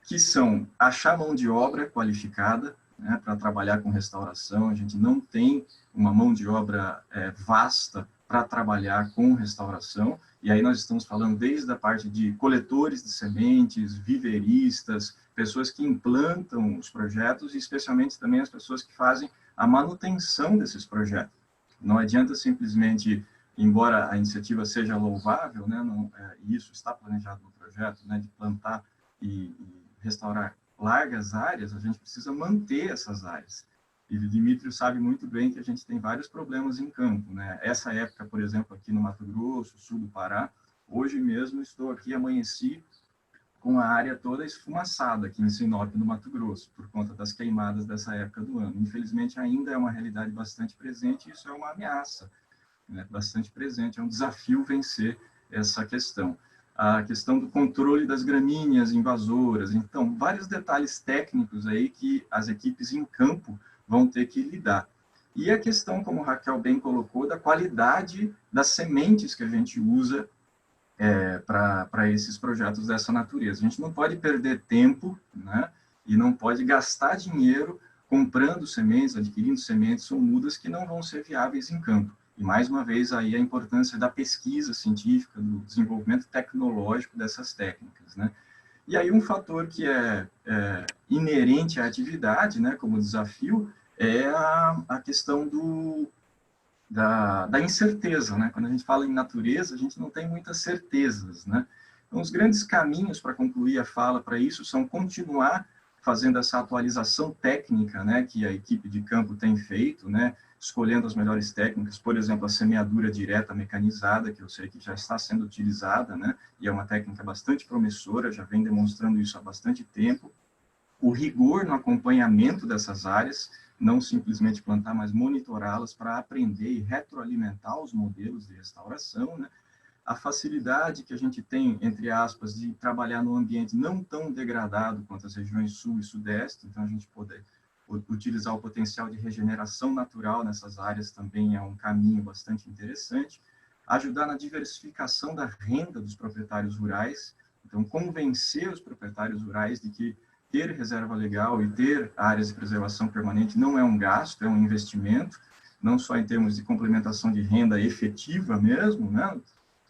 [SPEAKER 5] que são achar mão de obra qualificada, né, para trabalhar com restauração. A gente não tem uma mão de obra vasta para trabalhar com restauração, e aí nós estamos falando desde a parte de coletores de sementes, viveristas, pessoas que implantam os projetos e especialmente também as pessoas que fazem a manutenção desses projetos. Não adianta simplesmente, embora a iniciativa seja louvável, né, isso está planejado no projeto, né, de plantar e restaurar largas áreas, a gente precisa manter essas áreas. E o Dmítrio sabe muito bem que a gente tem vários problemas em campo, né? Essa época, por exemplo, aqui no Mato Grosso, sul do Pará, hoje mesmo estou aqui, amanheci com a área toda esfumaçada aqui em Sinop, no Mato Grosso, por conta das queimadas dessa época do ano. Infelizmente, ainda é uma realidade bastante presente e isso é uma ameaça, né? Bastante presente, é um desafio vencer essa questão. A questão do controle das gramíneas invasoras, então, vários detalhes técnicos aí que as equipes em campo vão ter que lidar. E a questão, como a Raquel bem colocou, da qualidade das sementes que a gente usa para esses projetos dessa natureza. A gente não pode perder tempo, né, e não pode gastar dinheiro comprando sementes, adquirindo sementes ou mudas que não vão ser viáveis em campo. E, mais uma vez, aí a importância da pesquisa científica, do desenvolvimento tecnológico dessas técnicas, né? E aí um fator que é inerente à atividade, né, como desafio, é a questão da incerteza, né? Quando a gente fala em natureza, a gente não tem muitas certezas, né? Então, os grandes caminhos para concluir a fala para isso são continuar fazendo essa atualização técnica, né, que a equipe de campo tem feito, né, escolhendo as melhores técnicas, por exemplo, a semeadura direta mecanizada, que eu sei que já está sendo utilizada, né, e é uma técnica bastante promissora, já vem demonstrando isso há bastante tempo. O rigor no acompanhamento dessas áreas, não simplesmente plantar, mas monitorá-las para aprender e retroalimentar os modelos de restauração, né? A facilidade que a gente tem, entre aspas, de trabalhar num ambiente não tão degradado quanto as regiões sul e sudeste, então a gente poder utilizar o potencial de regeneração natural nessas áreas também é um caminho bastante interessante. Ajudar na diversificação da renda dos proprietários rurais, então convencer os proprietários rurais de que ter reserva legal e ter áreas de preservação permanente não é um gasto, é um investimento, não só em termos de complementação de renda efetiva mesmo, né?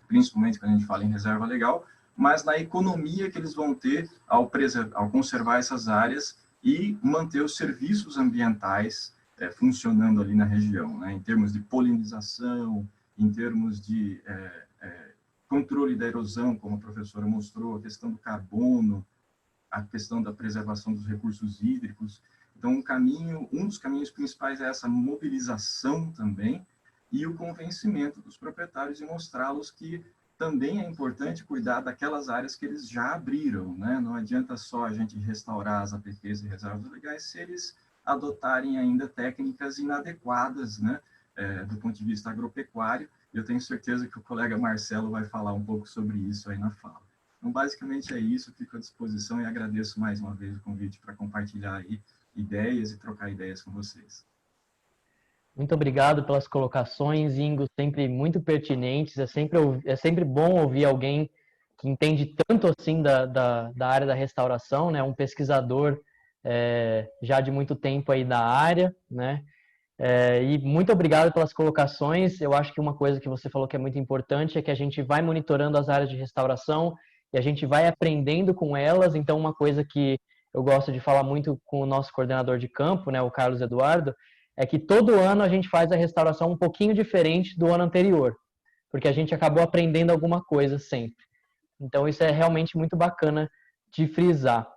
[SPEAKER 5] Principalmente quando a gente fala em reserva legal, mas na economia que eles vão ter ao conservar essas áreas e manter os serviços ambientais funcionando ali na região, né? Em termos de polinização, em termos de controle da erosão, como a professora mostrou, a questão do carbono, a questão da preservação dos recursos hídricos. Então, um dos caminhos principais é essa mobilização também e o convencimento dos proprietários e mostrá-los que também é importante cuidar daquelas áreas que eles já abriram, né? Não adianta só a gente restaurar as APPs e reservas legais se eles adotarem ainda técnicas inadequadas, né? Do ponto de vista agropecuário. Eu tenho certeza que o colega Marcelo vai falar um pouco sobre isso aí na fala. Então, basicamente é isso, fico à disposição e agradeço mais uma vez o convite para compartilhar aí ideias e trocar ideias com vocês.
[SPEAKER 3] Muito obrigado pelas colocações, Ingo, sempre muito pertinentes. É sempre bom ouvir alguém que entende tanto assim da área da restauração, né? Um pesquisador já de muito tempo aí da área, né? E muito obrigado pelas colocações. Eu acho que uma coisa que você falou que é muito importante é que a gente vai monitorando as áreas de restauração e a gente vai aprendendo com elas. Então, uma coisa que eu gosto de falar muito com o nosso coordenador de campo, né, o Carlos Eduardo, é que todo ano a gente faz a restauração um pouquinho diferente do ano anterior, porque a gente acabou aprendendo alguma coisa sempre. Então, isso é realmente muito bacana de frisar.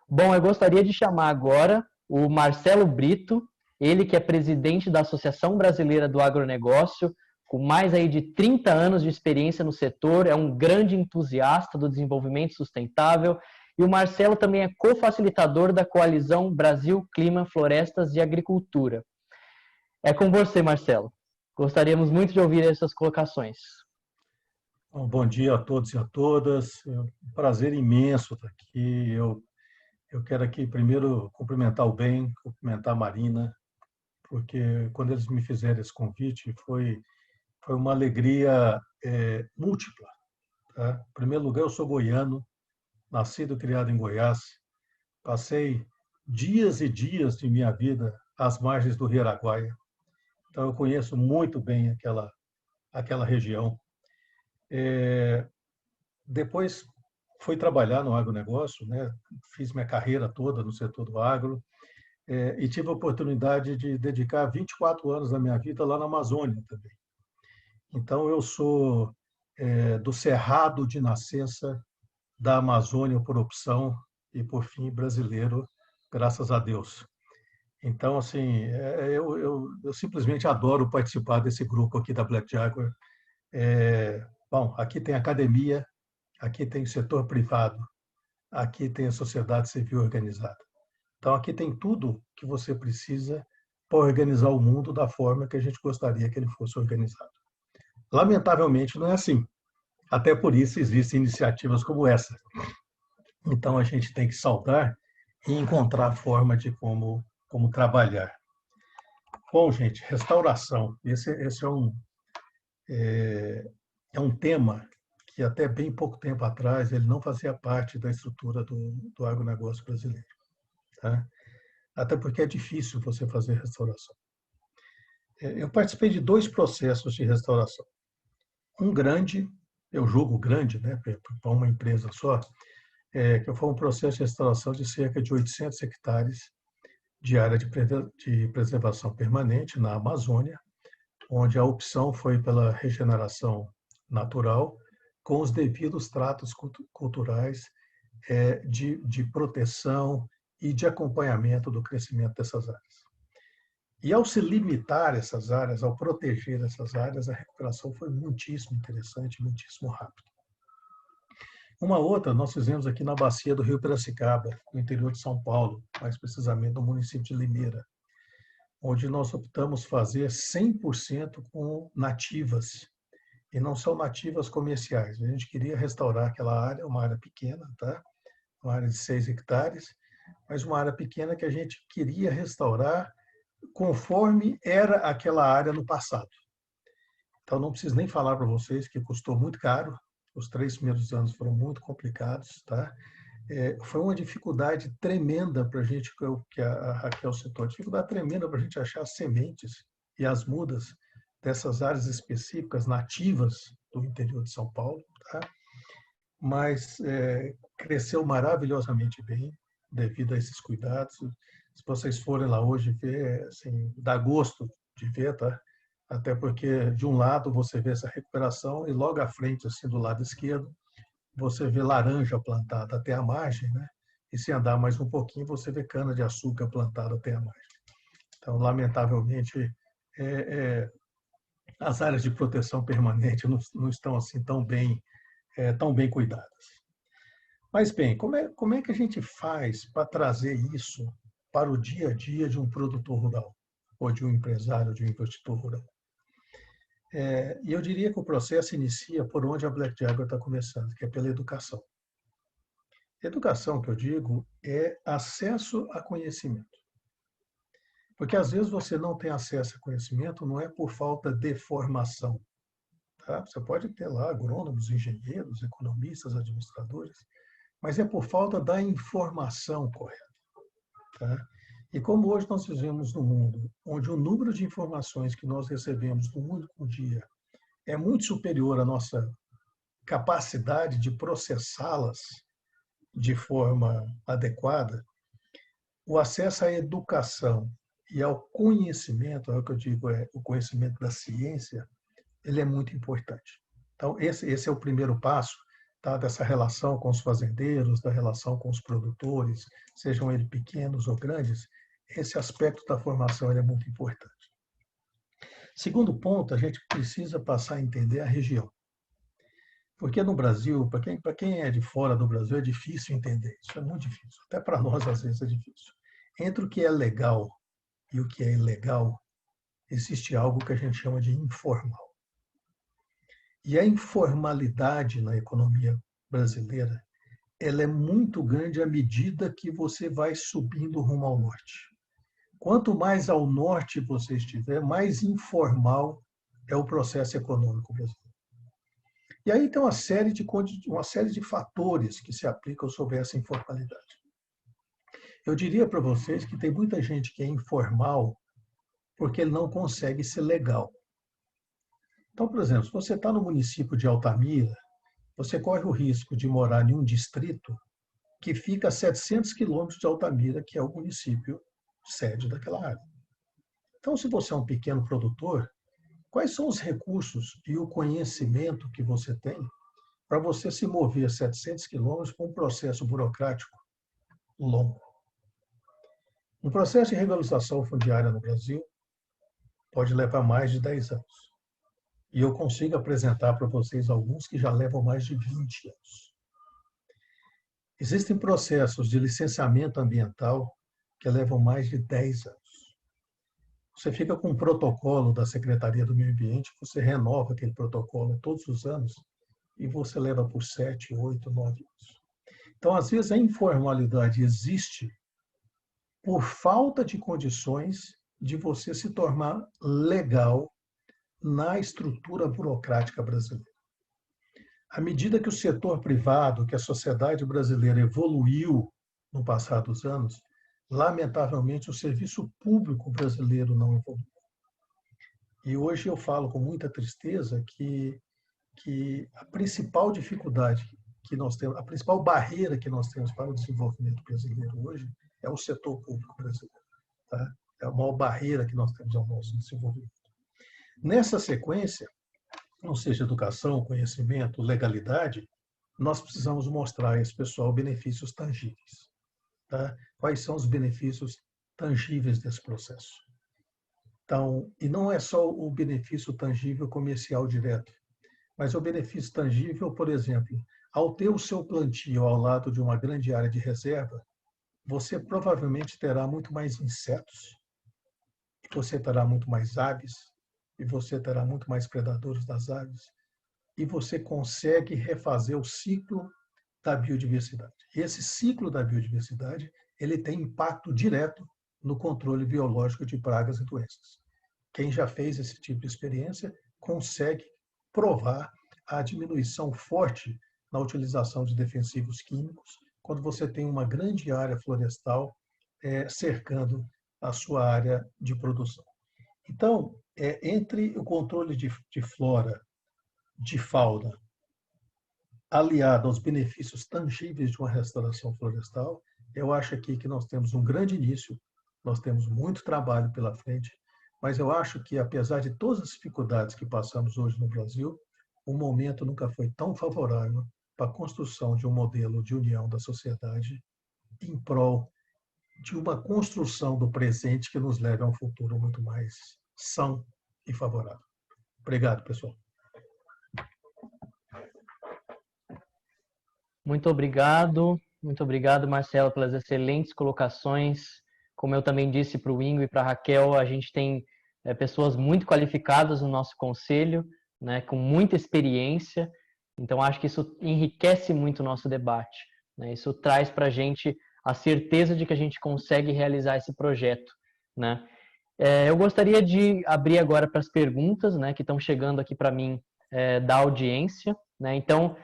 [SPEAKER 3] Bom, eu gostaria de chamar agora o Marcelo Brito, ele que é presidente da Associação Brasileira do Agronegócio, com mais aí de 30 anos de experiência no setor, é um grande entusiasta do desenvolvimento sustentável, e o Marcelo também é co-facilitador da Coalizão Brasil Clima, Florestas e Agricultura. É com você, Marcelo. Gostaríamos muito de ouvir essas colocações.
[SPEAKER 6] Bom dia a todos e a todas. É um prazer imenso estar aqui. Eu quero aqui primeiro cumprimentar o Ben, cumprimentar a Marina, porque quando eles me fizeram esse convite foi uma alegria múltipla. Tá? Em primeiro lugar, eu sou goiano, nascido e criado em Goiás. Passei dias e dias de minha vida às margens do Rio Araguaia. Então, eu conheço muito bem aquela região. Depois fui trabalhar no agronegócio, né? Fiz minha carreira toda no setor do agro e tive a oportunidade de dedicar 24 anos da minha vida lá na Amazônia também. Então, eu sou do Cerrado de nascença da Amazônia por opção e, por fim, brasileiro, graças a Deus. Então, assim, eu simplesmente adoro participar desse grupo aqui da Black Jaguar. Bom, aqui tem academia, aqui tem setor privado, aqui tem a sociedade civil organizada. Então, aqui tem tudo que você precisa para organizar o mundo da forma que a gente gostaria que ele fosse organizado. Lamentavelmente, não é assim. Até por isso existem iniciativas como essa. Então, a gente tem que saudar e encontrar a forma de como trabalhar. Bom, gente, restauração. Esse é um tema que até bem pouco tempo atrás ele não fazia parte da estrutura do agronegócio brasileiro. Tá? Até porque é difícil você fazer restauração. Eu participei de 2 processos de restauração. Um grande, eu julgo grande, né, para uma empresa só, que foi um processo de restauração de cerca de 800 hectares de área de preservação permanente na Amazônia, onde a opção foi pela regeneração natural, com os devidos tratos culturais de proteção e de acompanhamento do crescimento dessas áreas. E ao se limitar essas áreas, ao proteger essas áreas, a recuperação foi muitíssimo interessante, muitíssimo rápida. Uma outra nós fizemos aqui na bacia do Rio Piracicaba, no interior de São Paulo, mais precisamente no município de Limeira, onde nós optamos fazer 100% com nativas, e não são nativas comerciais. A gente queria restaurar aquela área, uma área pequena, tá? Uma área de 6 hectares, mas uma área pequena que a gente queria restaurar conforme era aquela área no passado. Então, não preciso nem falar para vocês que custou muito caro, os 3 primeiros anos foram muito complicados, tá? Foi uma dificuldade tremenda para a gente, que a Raquel citou, dificuldade tremenda para a gente achar as sementes e as mudas dessas áreas específicas nativas do interior de São Paulo, tá? Mas cresceu maravilhosamente bem devido a esses cuidados. Se vocês forem lá hoje ver, assim, dá gosto de ver, tá? Até porque de um lado você vê essa recuperação e logo à frente, assim, do lado esquerdo, você vê laranja plantada até a margem, né? E se andar mais um pouquinho, você vê cana-de-açúcar plantada até a margem. Então, lamentavelmente, as áreas de proteção permanente não estão assim tão bem cuidadas. Mas, bem, como é que a gente faz para trazer isso para o dia a dia de um produtor rural, ou de um empresário, de um investidor rural? E eu diria que o processo inicia por onde a Black Jaguar está começando, que é pela educação. Educação, que eu digo, é acesso a conhecimento. Porque às vezes você não tem acesso a conhecimento, não é por falta de formação. Tá? Você pode ter lá agrônomos, engenheiros, economistas, administradores, mas é por falta da informação correta. Tá? E como hoje nós vivemos num mundo onde o número de informações que nós recebemos no único dia é muito superior à nossa capacidade de processá-las de forma adequada, o acesso à educação e ao conhecimento, é o que eu digo, o conhecimento da ciência, ele é muito importante. Então, esse é o primeiro passo tá? Dessa relação com os fazendeiros, da relação com os produtores, sejam eles pequenos ou grandes, esse aspecto da formação ele é muito importante. Segundo ponto, a gente precisa passar a entender a região. Porque no Brasil, para quem é de fora do Brasil, é difícil entender isso, é muito difícil. Até para nós, às vezes, é difícil. Entre o que é legal e o que é ilegal, existe algo que a gente chama de informal. E a informalidade na economia brasileira, ela é muito grande à medida que você vai subindo rumo ao norte. Quanto mais ao norte você estiver, mais informal é o processo econômico brasileiro. E aí tem uma série de fatores que se aplicam sobre essa informalidade. Eu diria para vocês que tem muita gente que é informal porque ele não consegue ser legal. Então, por exemplo, se você está no município de Altamira, você corre o risco de morar em um distrito que fica a 700 quilômetros de Altamira, que é o município sede daquela área. Então, se você é um pequeno produtor, quais são os recursos e o conhecimento que você tem para você se mover 700 quilômetros com um processo burocrático longo? Um processo de regularização fundiária no Brasil pode levar mais de 10 anos. E eu consigo apresentar para vocês alguns que já levam mais de 20 anos. Existem processos de licenciamento ambiental que levam mais de 10 anos. Você fica com um protocolo da Secretaria do Meio Ambiente, você renova aquele protocolo todos os anos e você leva por 7, 8, 9 anos. Então, às vezes, a informalidade existe por falta de condições de você se tornar legal na estrutura burocrática brasileira. À medida que o setor privado, que a sociedade brasileira evoluiu no passar dos anos, lamentavelmente o serviço público brasileiro não evoluiu. E hoje eu falo com muita tristeza que a principal dificuldade que nós temos, a principal barreira que nós temos para o desenvolvimento brasileiro hoje é o setor público brasileiro. Tá? É a maior barreira que nós temos ao nosso desenvolvimento. Nessa sequência, ou seja, educação, conhecimento, legalidade, nós precisamos mostrar a esse pessoal benefícios tangíveis. Tá? Quais são os benefícios tangíveis desse processo? Então, e não é só o benefício tangível comercial direto, mas o benefício tangível, por exemplo, ao ter o seu plantio ao lado de uma grande área de reserva, você provavelmente terá muito mais insetos, você terá muito mais aves, e você terá muito mais predadores das aves, e você consegue refazer o ciclo da biodiversidade. E esse ciclo da biodiversidade, ele tem impacto direto no controle biológico de pragas e doenças. Quem já fez esse tipo de experiência consegue provar a diminuição forte na utilização de defensivos químicos quando você tem uma grande área florestal cercando a sua área de produção. Então, entre o controle de flora, de fauna, aliado aos benefícios tangíveis de uma restauração florestal, eu acho aqui que nós temos um grande início, nós temos muito trabalho pela frente, mas eu acho que, apesar de todas as dificuldades que passamos hoje no Brasil, o momento nunca foi tão favorável para a construção de um modelo de união da sociedade em prol de uma construção do presente que nos leve a um futuro muito mais são e favorável. Obrigado, pessoal.
[SPEAKER 3] Muito obrigado, Marcelo, pelas excelentes colocações. Como eu também disse para o Ingo e para a Raquel, a gente tem pessoas muito qualificadas no nosso conselho, né, com muita experiência. Então, acho que isso enriquece muito o nosso debate, né? Isso traz para a gente a certeza de que a gente consegue realizar esse projeto, né? Eu gostaria de abrir agora para as perguntas, né, que estão chegando aqui para mim da audiência, né? Então,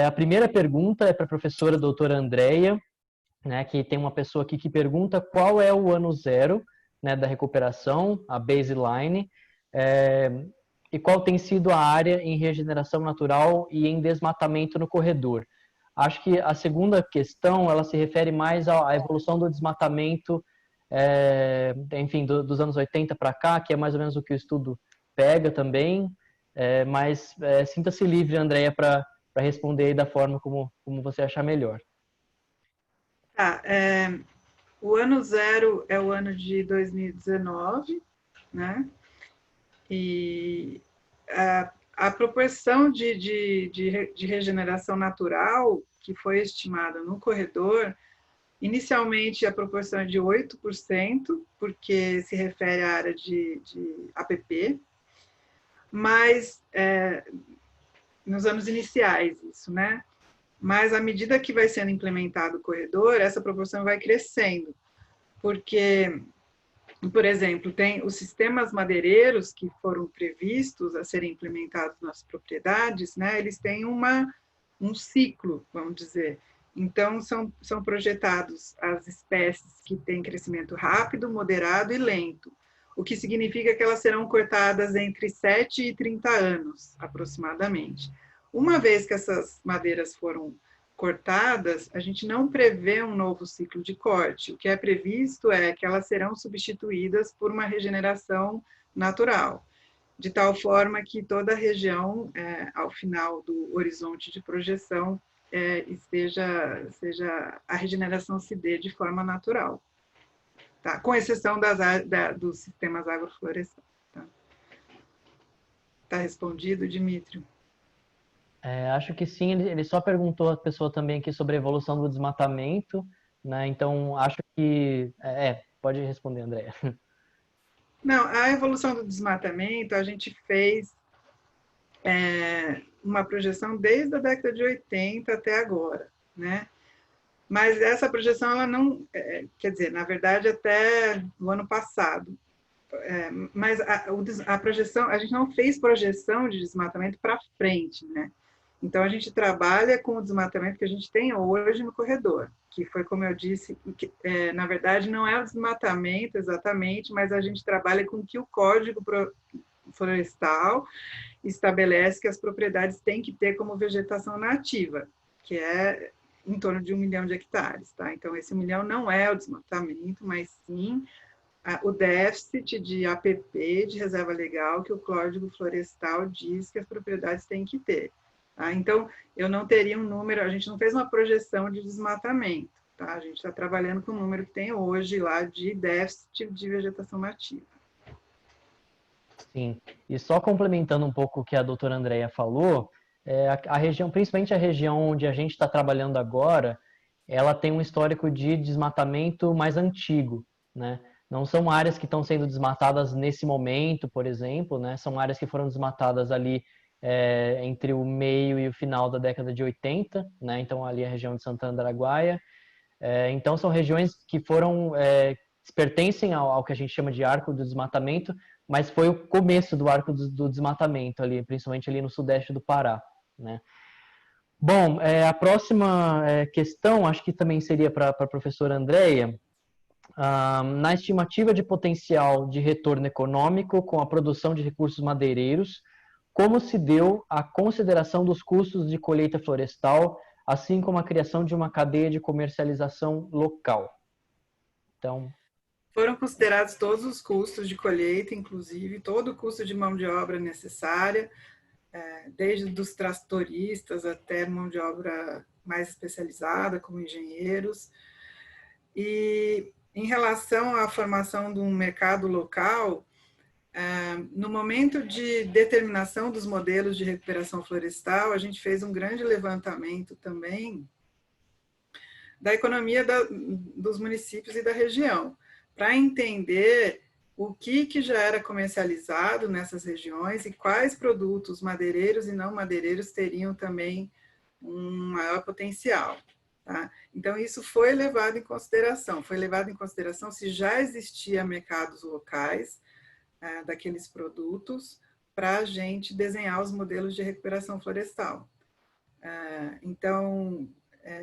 [SPEAKER 3] a primeira pergunta é para a professora doutora Andreia, né, que tem uma pessoa aqui que pergunta qual é o ano zero, né, da recuperação, a baseline, e qual tem sido a área em regeneração natural e em desmatamento no corredor. Acho que a segunda questão, ela se refere mais à evolução do desmatamento, enfim, dos anos 80 para cá, que é mais ou menos o que o estudo pega também, mas sinta-se livre, Andreia, para responder aí da forma como você achar melhor.
[SPEAKER 2] Tá, o ano zero é o ano de 2019, né? E a proporção de regeneração natural que foi estimada no corredor, inicialmente a proporção é de 8%, porque se refere à área de APP, mas nos anos iniciais isso, né? Mas à medida que vai sendo implementado o corredor, essa proporção vai crescendo, porque, por exemplo, tem os sistemas madeireiros que foram previstos a serem implementados nas propriedades, né? Eles têm um ciclo, vamos dizer. Então, são projetados as espécies que têm crescimento rápido, moderado e lento, o que significa que elas serão cortadas entre 7 e 30 anos, aproximadamente. Uma vez que essas madeiras foram cortadas, a gente não prevê um novo ciclo de corte. O que é previsto é que elas serão substituídas por uma regeneração natural, de tal forma que toda a região, ao final do horizonte de projeção, seja a regeneração se dê de forma natural, tá? Com exceção dos sistemas agroflorestais. Tá respondido, Dmítrio?
[SPEAKER 3] Acho que sim, ele só perguntou a pessoa também aqui sobre a evolução do desmatamento, né? Então, acho que... pode responder, Andréia.
[SPEAKER 2] Não, a evolução do desmatamento, a gente fez uma projeção desde a década de 80 até agora, né? Mas essa projeção, ela não... quer dizer, na verdade, até o ano passado. Mas a projeção, a gente não fez projeção de desmatamento para frente, né? Então, a gente trabalha com o desmatamento que a gente tem hoje no corredor, que foi, como eu disse, na verdade, não é o desmatamento exatamente, mas a gente trabalha com o que o Código Florestal estabelece que as propriedades têm que ter como vegetação nativa, que é em torno de 1 milhão de hectares, tá? Então, esse 1 milhão não é o desmatamento, mas sim o déficit de APP, de reserva legal, que o Código Florestal diz que as propriedades têm que ter. Tá? Então, eu não teria um número, a gente não fez uma projeção de desmatamento, tá? A gente está trabalhando com o número que tem hoje lá de déficit de vegetação nativa.
[SPEAKER 3] Sim, e só complementando um pouco o que a doutora Andréia falou, a região, principalmente a região onde a gente está trabalhando agora, ela tem um histórico de desmatamento mais antigo, né? Não são áreas que estão sendo desmatadas nesse momento, por exemplo, né? São áreas que foram desmatadas ali entre o meio e o final da década de 80, né? Então ali a região de Santana do Araguaia. Então são regiões que pertencem ao que a gente chama de arco do desmatamento, mas foi o começo do arco do desmatamento ali, principalmente ali no sudeste do Pará, né? Bom, a próxima questão, acho que também seria para a professora Andréia. Na estimativa de potencial de retorno econômico com a produção de recursos madeireiros, como se deu a consideração dos custos de colheita florestal, assim como a criação de uma cadeia de comercialização local? Então,
[SPEAKER 2] foram considerados todos os custos de colheita, inclusive todo o custo de mão de obra necessária, desde os trastoristas até mão de obra mais especializada, como engenheiros. E em relação à formação de um mercado local, no momento de determinação dos modelos de recuperação florestal, a gente fez um grande levantamento também da economia dos municípios e da região, para entender o que já era comercializado nessas regiões e quais produtos madeireiros e não madeireiros teriam também um maior potencial. Tá? Então, isso foi levado em consideração. Foi levado em consideração se já existia mercados locais daqueles produtos para a gente desenhar os modelos de recuperação florestal. Então,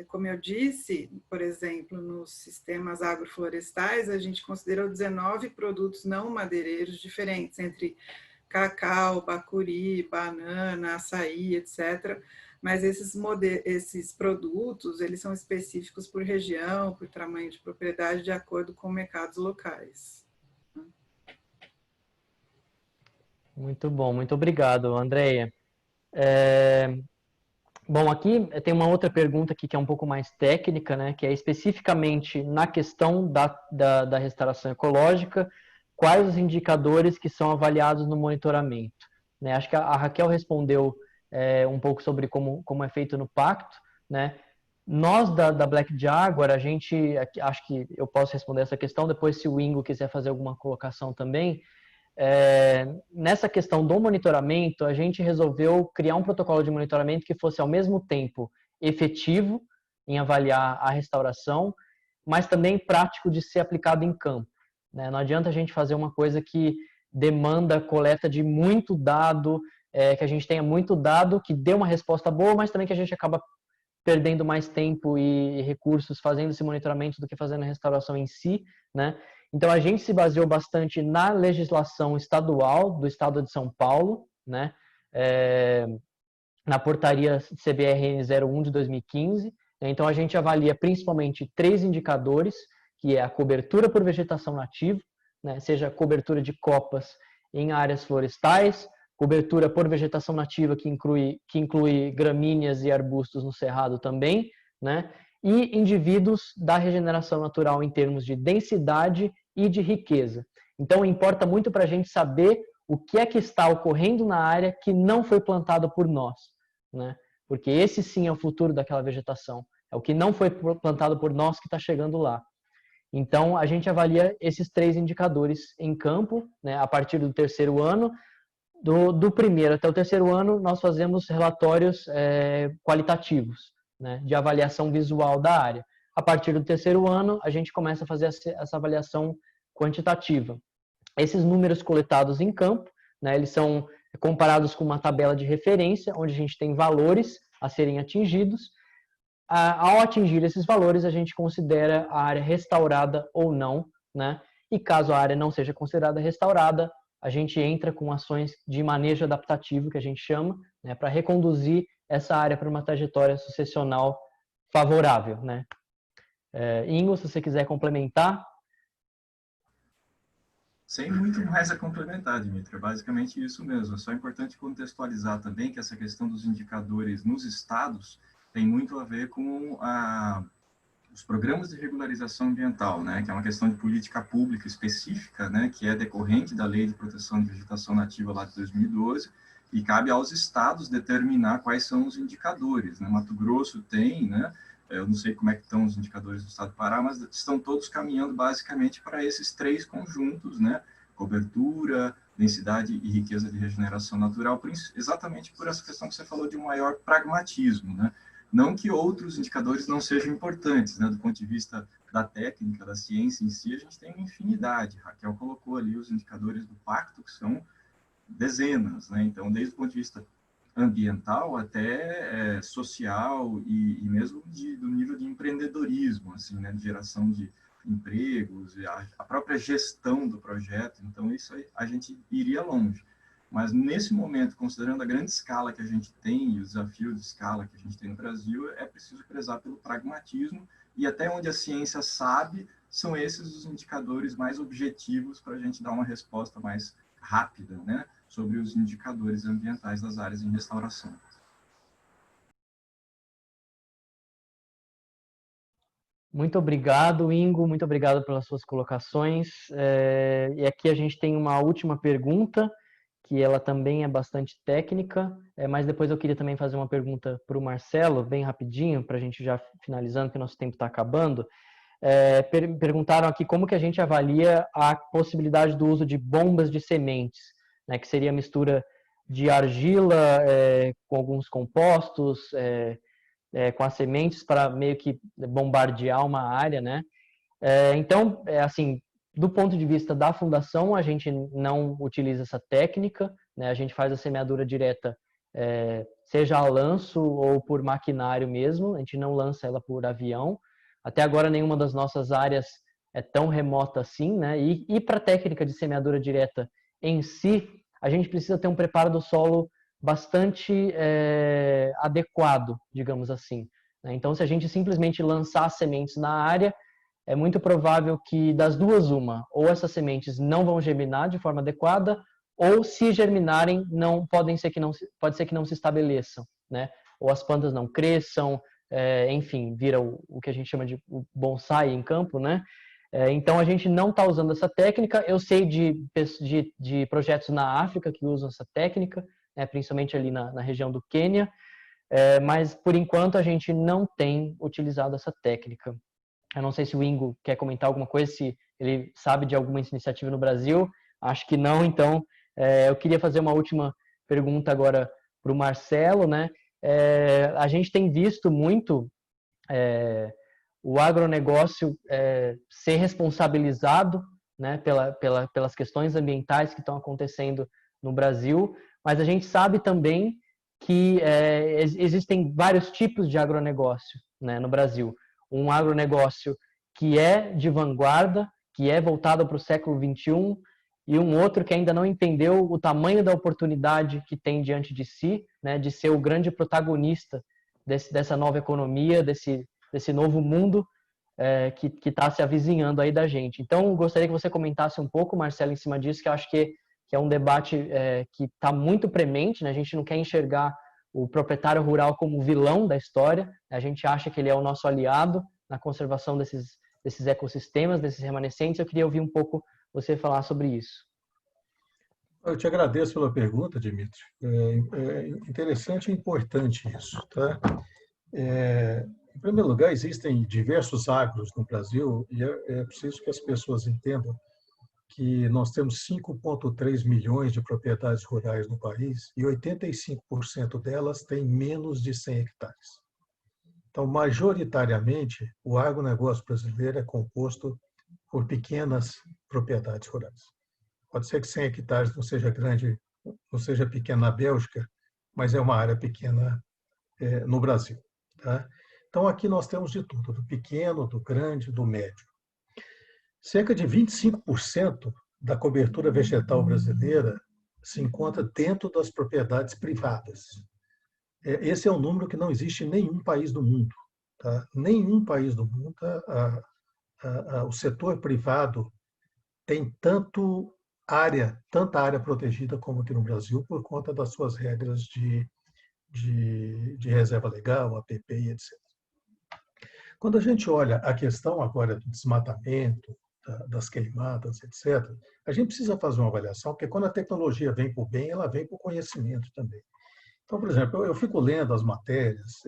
[SPEAKER 2] como eu disse, por exemplo, nos sistemas agroflorestais, a gente considerou 19 produtos não madeireiros diferentes, entre cacau, bacuri, banana, açaí, etc., mas esses produtos, eles são específicos por região, por tamanho de propriedade, de acordo com mercados locais.
[SPEAKER 3] muito bom, muito obrigado, Andréia. Bom, aqui tem uma outra pergunta aqui que é um pouco mais técnica, né? Que é especificamente na questão da restauração ecológica, quais os indicadores que são avaliados no monitoramento, né? Acho que a Raquel respondeu um pouco sobre como é feito no pacto, né? Nós da Black Jaguar, a gente, acho que eu posso responder essa questão, depois se o Ingo quiser fazer alguma colocação também. Nessa questão do monitoramento, a gente resolveu criar um protocolo de monitoramento que fosse ao mesmo tempo efetivo em avaliar a restauração, mas também prático de ser aplicado em campo, né? Não adianta a gente fazer uma coisa que demanda coleta de muito dado, que a gente tenha muito dado, que dê uma resposta boa, mas também que a gente acaba perdendo mais tempo e recursos fazendo esse monitoramento do que fazendo a restauração em si, né? Então, a gente se baseou bastante na legislação estadual do estado de São Paulo, né? Na portaria CBRN 01 de 2015. Então, a gente avalia principalmente 3 indicadores, que é a cobertura por vegetação nativa, né? Seja cobertura de copas em áreas florestais, cobertura por vegetação nativa, que inclui gramíneas e arbustos no cerrado também, né? E indivíduos da regeneração natural em termos de densidade e de riqueza. Então, importa muito para a gente saber o que é que está ocorrendo na área que não foi plantado por nós, né? Porque esse sim é o futuro daquela vegetação. É o que não foi plantado por nós que está chegando lá. Então, a gente avalia esses 3 indicadores em campo, né? A partir do 3º ano. Do 1º até o 3º ano, nós fazemos relatórios qualitativos, né, de avaliação visual da área. A partir do 3º ano, a gente começa a fazer essa avaliação quantitativa. Esses números coletados em campo, né, eles são comparados com uma tabela de referência, onde a gente tem valores a serem atingidos. Ao atingir esses valores, a gente considera a área restaurada ou não, né? E caso a área não seja considerada restaurada, a gente entra com ações de manejo adaptativo, que a gente chama, né, para reconduzir essa área para uma trajetória sucessional favorável, né? Ingo, se você quiser complementar.
[SPEAKER 5] Sem muito mais a complementar, Dimitri. É basicamente isso mesmo. É só importante contextualizar também que essa questão dos indicadores nos estados tem muito a ver com os programas de regularização ambiental, né, que é uma questão de política pública específica, né, que é decorrente da Lei de Proteção de Vegetação Nativa lá de 2012, e cabe aos estados determinar quais são os indicadores, né? Mato Grosso tem, né, eu não sei como é que estão os indicadores do estado do Pará, mas estão todos caminhando basicamente para esses 3 conjuntos, né, cobertura, densidade e riqueza de regeneração natural, exatamente por essa questão que você falou de um maior pragmatismo, né? Não que outros indicadores não sejam importantes, né? Do ponto de vista da técnica, da ciência em si, a gente tem uma infinidade. Raquel colocou ali os indicadores do pacto, que são dezenas, né? Então, desde o ponto de vista ambiental até social e mesmo do nível de empreendedorismo, assim, né? De geração de empregos, a própria gestão do projeto. Então, isso aí, a gente iria longe. Mas, nesse momento, considerando a grande escala que a gente tem e o desafio de escala que a gente tem no Brasil, é preciso prezar pelo pragmatismo e até onde a ciência sabe, são esses os indicadores mais objetivos para a gente dar uma resposta mais rápida, né, sobre os indicadores ambientais das áreas em restauração.
[SPEAKER 3] Muito obrigado, Ingo, muito obrigado pelas suas colocações. E aqui a gente tem uma última pergunta, que ela também é bastante técnica, mas depois eu queria também fazer uma pergunta para o Marcelo, bem rapidinho, para a gente já finalizando, que o nosso tempo está acabando. Perguntaram aqui como que a gente avalia a possibilidade do uso de bombas de sementes, né, que seria a mistura de argila com alguns compostos, com as sementes para meio que bombardear uma área, né? Então, assim, do ponto de vista da fundação, a gente não utiliza essa técnica, né? A gente faz a semeadura direta, seja a lanço ou por maquinário mesmo, a gente não lança ela por avião. Até agora, nenhuma das nossas áreas é tão remota assim, né? E para a técnica de semeadura direta em si, a gente precisa ter um preparo do solo bastante adequado, digamos assim, né? Então, se a gente simplesmente lançar sementes na área, é muito provável que das duas ou essas sementes não vão germinar de forma adequada, ou se germinarem, pode ser que não se estabeleçam, né? ou as plantas não cresçam, enfim, vira o que a gente chama de bonsai em campo, né? Então, a gente não está usando essa técnica. Eu sei de projetos na África que usam essa técnica, né, principalmente ali na região do Quênia, mas, por enquanto, a gente não tem utilizado essa técnica. Eu não sei se o Ingo quer comentar alguma coisa, se ele sabe de alguma iniciativa no Brasil. Acho que não, então eu queria fazer uma última pergunta agora para o Marcelo, né? A gente tem visto muito o agronegócio ser responsabilizado, né, pelas questões ambientais que estão acontecendo no Brasil, mas a gente sabe também que existem vários tipos de agronegócio, né, no Brasil. Um agronegócio que é de vanguarda, que é voltado para o século XXI, e um outro que ainda não entendeu o tamanho da oportunidade que tem diante de si, né, de ser o grande protagonista dessa nova economia, desse novo mundo que está se avizinhando aí da gente. Então, gostaria que você comentasse um pouco, Marcelo, em cima disso, que eu acho que é um debate que está muito premente, né? A gente não quer enxergar o proprietário rural como vilão da história, a gente acha que ele é o nosso aliado na conservação desses ecossistemas, desses remanescentes. Eu queria ouvir um pouco você falar sobre isso.
[SPEAKER 6] Eu te agradeço pela pergunta, Dimitri. É interessante e importante isso, tá? Em primeiro lugar, existem diversos agros no Brasil e é preciso que as pessoas entendam que nós temos 5,3 milhões de propriedades rurais no país e 85% delas têm menos de 100 hectares. Então, majoritariamente, o agronegócio brasileiro é composto por pequenas propriedades rurais. Pode ser que 100 hectares não seja grande, não seja pequena na Bélgica, mas é uma área pequena no Brasil. Tá? Então, aqui nós temos de tudo, do pequeno, do grande, do médio. Cerca de 25% da cobertura vegetal brasileira se encontra dentro das propriedades privadas. Esse é um número que não existe em nenhum país do mundo. Tá? Nenhum país do mundo, o setor privado tem tanta área protegida como aqui no Brasil, por conta das suas regras de reserva legal, APP e etc. Quando a gente olha a questão agora do desmatamento, das queimadas, etc., a gente precisa fazer uma avaliação, porque quando a tecnologia vem para o bem, ela vem para o conhecimento também. Então, por exemplo, eu fico lendo as matérias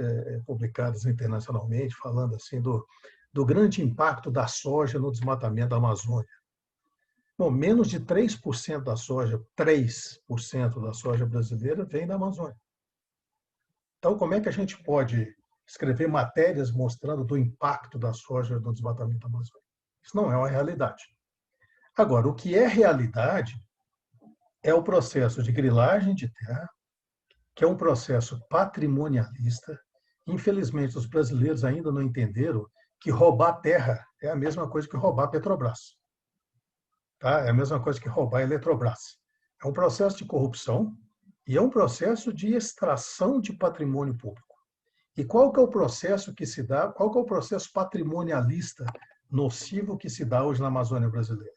[SPEAKER 6] publicadas internacionalmente, falando assim do grande impacto da soja no desmatamento da Amazônia. Bom, menos de 3% da soja, 3% da soja brasileira vem da Amazônia. Então, como é que a gente pode escrever matérias mostrando do impacto da soja no desmatamento da Amazônia? Isso não é uma realidade. Agora, o que é realidade é o processo de grilagem de terra, que é um processo patrimonialista. Infelizmente, os brasileiros ainda não entenderam que roubar terra é a mesma coisa que roubar a Petrobras. Tá? É a mesma coisa que roubar a Eletrobras. É um processo de corrupção e é um processo de extração de patrimônio público. E qual que é o processo que se dá? Qual que é o processo patrimonialista nocivo que se dá hoje na Amazônia brasileira?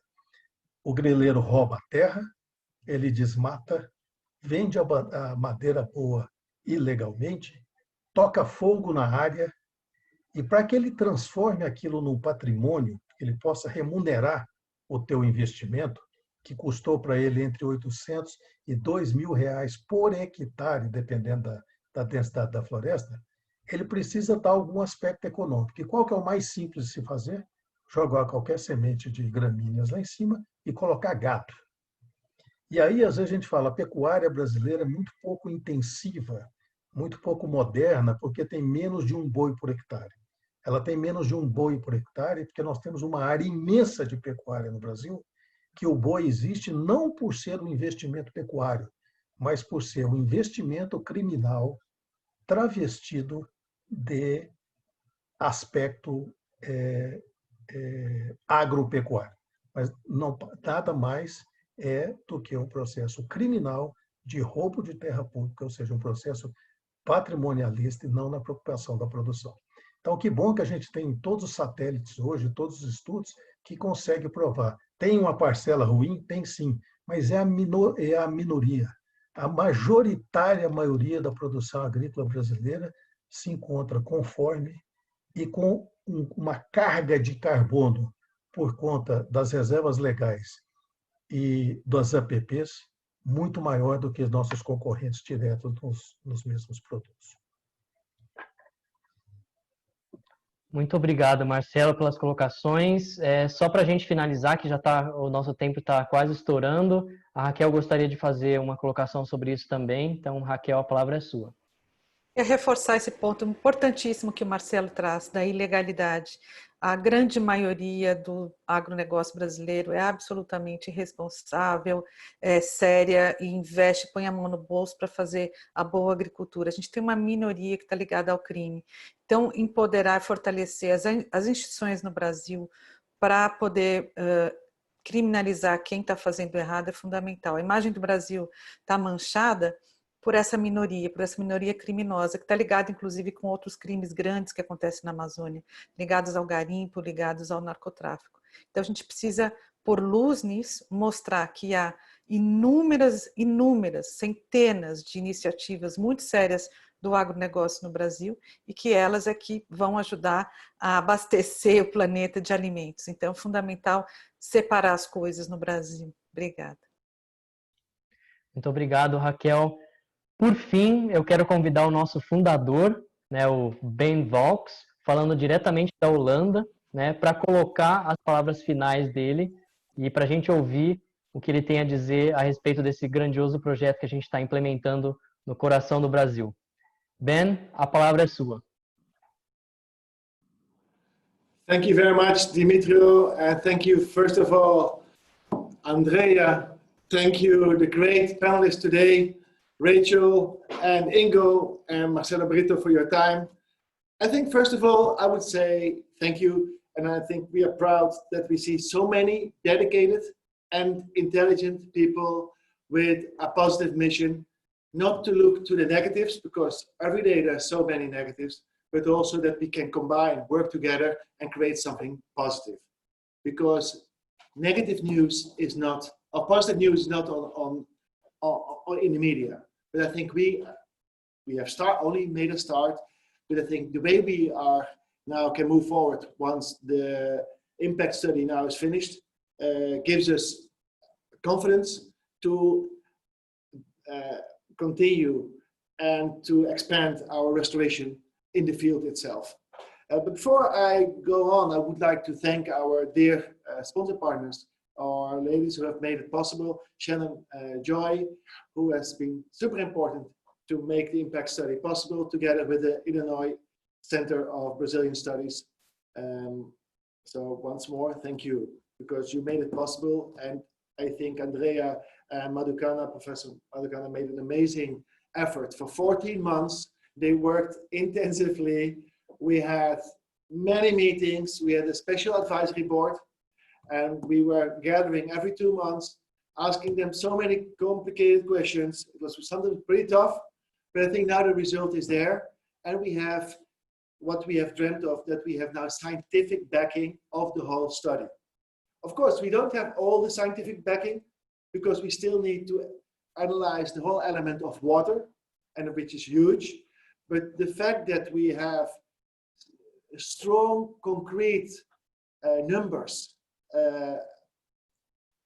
[SPEAKER 6] O grileiro rouba a terra, ele desmata, vende a madeira boa ilegalmente, toca fogo na área, e para que ele transforme aquilo num patrimônio, ele possa remunerar o teu investimento, que custou para ele entre 800 e 2 mil reais por hectare, dependendo da densidade da floresta, ele precisa dar algum aspecto econômico. E qual que é o mais simples de se fazer? Jogar qualquer semente de gramíneas lá em cima e colocar gado. E aí, às vezes, a gente fala, a pecuária brasileira é muito pouco intensiva, muito pouco moderna, porque tem menos de um boi por hectare. Ela tem menos de um boi por hectare, porque nós temos uma área imensa de pecuária no Brasil, que o boi existe não por ser um investimento pecuário, mas por ser um investimento criminal travestido de aspecto agropecuário. Mas não, nada mais do que um processo criminal de roubo de terra pública, ou seja, um processo patrimonialista e não na preocupação da produção. Então, que bom que a gente tem todos os satélites hoje, todos os estudos que conseguem provar. Tem uma parcela ruim? Tem sim, mas é a minoria. a majoritária maioria da produção agrícola brasileira se encontra conforme e com uma carga de carbono por conta das reservas legais e das APPs muito maior do que nossos concorrentes diretos nos mesmos produtos.
[SPEAKER 3] Muito obrigado, Marcelo, pelas colocações. Só para a gente finalizar, que o nosso tempo está quase estourando, a Raquel gostaria de fazer uma colocação sobre isso também. Então, Raquel, a palavra é sua.
[SPEAKER 4] É reforçar esse ponto importantíssimo que o Marcelo traz, da ilegalidade. A grande maioria do agronegócio brasileiro é absolutamente irresponsável, é séria e investe, põe a mão no bolso para fazer a boa agricultura. A gente tem uma minoria que está ligada ao crime. Então, empoderar e fortalecer as instituições no Brasil para poder criminalizar quem está fazendo errado é fundamental. A imagem do Brasil está manchada por essa minoria criminosa, que está ligada, inclusive, com outros crimes grandes que acontecem na Amazônia, ligados ao garimpo, ligados ao narcotráfico. Então, a gente precisa pôr luz nisso, mostrar que há inúmeras, centenas de iniciativas muito sérias do agronegócio no Brasil e que elas é que vão ajudar a abastecer o planeta de alimentos. Então, é fundamental separar as coisas no Brasil. Obrigada.
[SPEAKER 3] Muito obrigado, Raquel. Por fim, eu quero convidar o nosso fundador, né, o Ben Valks, falando diretamente da Holanda, né, para colocar as palavras finais dele e para a gente ouvir o que ele tem a dizer a respeito desse grandioso projeto que a gente está implementando no coração do Brasil. Ben, a palavra é sua.
[SPEAKER 7] Thank you very much, Dimitrio, and thank you, first of all, Andrea. Thank you, the great panelists today, Rachel and Ingo and Marcelo Brito, for your time. I think, first of all, I would say thank you, and I think we are proud that we see so many dedicated and intelligent people with a positive mission, not to look to the negatives, because every day there are so many negatives, but also that we can combine, work together, and create something positive. Because negative news is not, or positive news is not on in the media. But I think we have only made a start, but I think the way we are now can move forward once the impact study now is finished, gives us confidence to continue and to expand our restoration in the field itself. But before I go on, I would like to thank our dear sponsor partners, our ladies who have made it possible, Shannon Joy, who has been super important to make the impact study possible, together with the Illinois Center of Brazilian Studies. So once more, thank you, because you made it possible. And I think Andrea and Madhukana, Professor Madhukana, made an amazing effort. For 14 months, they worked intensively. We had many meetings. We had a special advisory board, and we were gathering every 2 months, asking them so many complicated questions. It was sometimes pretty tough, but I think now the result is there, and we have what we have dreamt of, that we have now scientific backing of the whole study. Of course, we don't have all the scientific backing, because we still need to analyze the whole element of water, and which is huge. But the fact that we have strong, concrete numbers,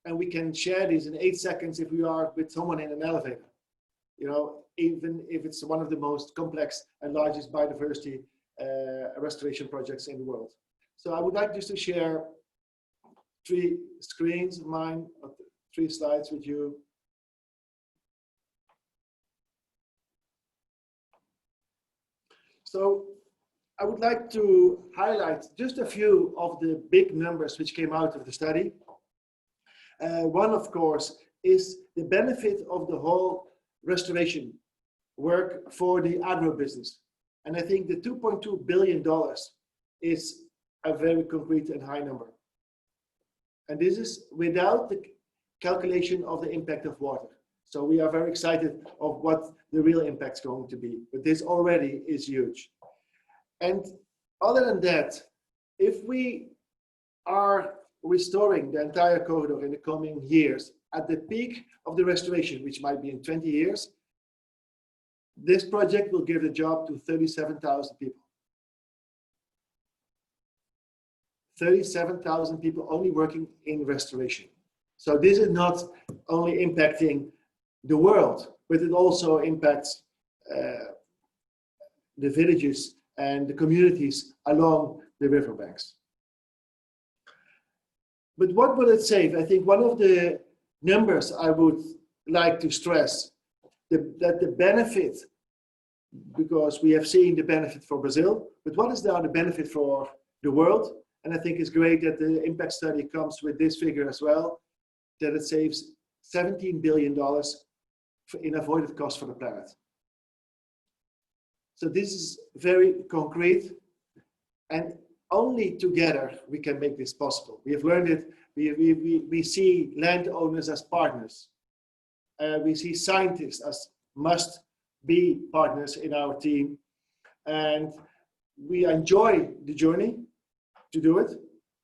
[SPEAKER 7] and we can share these in 8 seconds if we are with someone in an elevator, you know, even if it's one of the most complex and largest biodiversity restoration projects in the world. So I would like just to share 3 screens of mine, 3 slides with you. So I would like to highlight just a few of the big numbers which came out of the study. One, of course, is the benefit of the whole restoration work for the agribusiness. And I think the $2.2 billion is a very concrete and high number. And this is without the calculation of the impact of water. So we are very excited of what the real impact is going to be. But this already is huge. And other than that, if we are restoring the entire corridor in the coming years, at the peak of the restoration, which might be in 20 years, this project will give a job to 37,000 people. 37,000 people only working in restoration. So this is not only impacting the world, but it also impacts the villages and the communities along the riverbanks. But what will it save? I think one of the numbers I would like to stress that the benefit, because we have seen the benefit for Brazil, but what is now the benefit for the world? And I think it's great that the impact study comes with this figure as well, that it saves $17 billion in avoided costs for the planet. So this is very concrete, and only together we can make this possible. We have learned it. We see landowners as partners. We see scientists as must-be partners in our team. And we enjoy the journey to do it.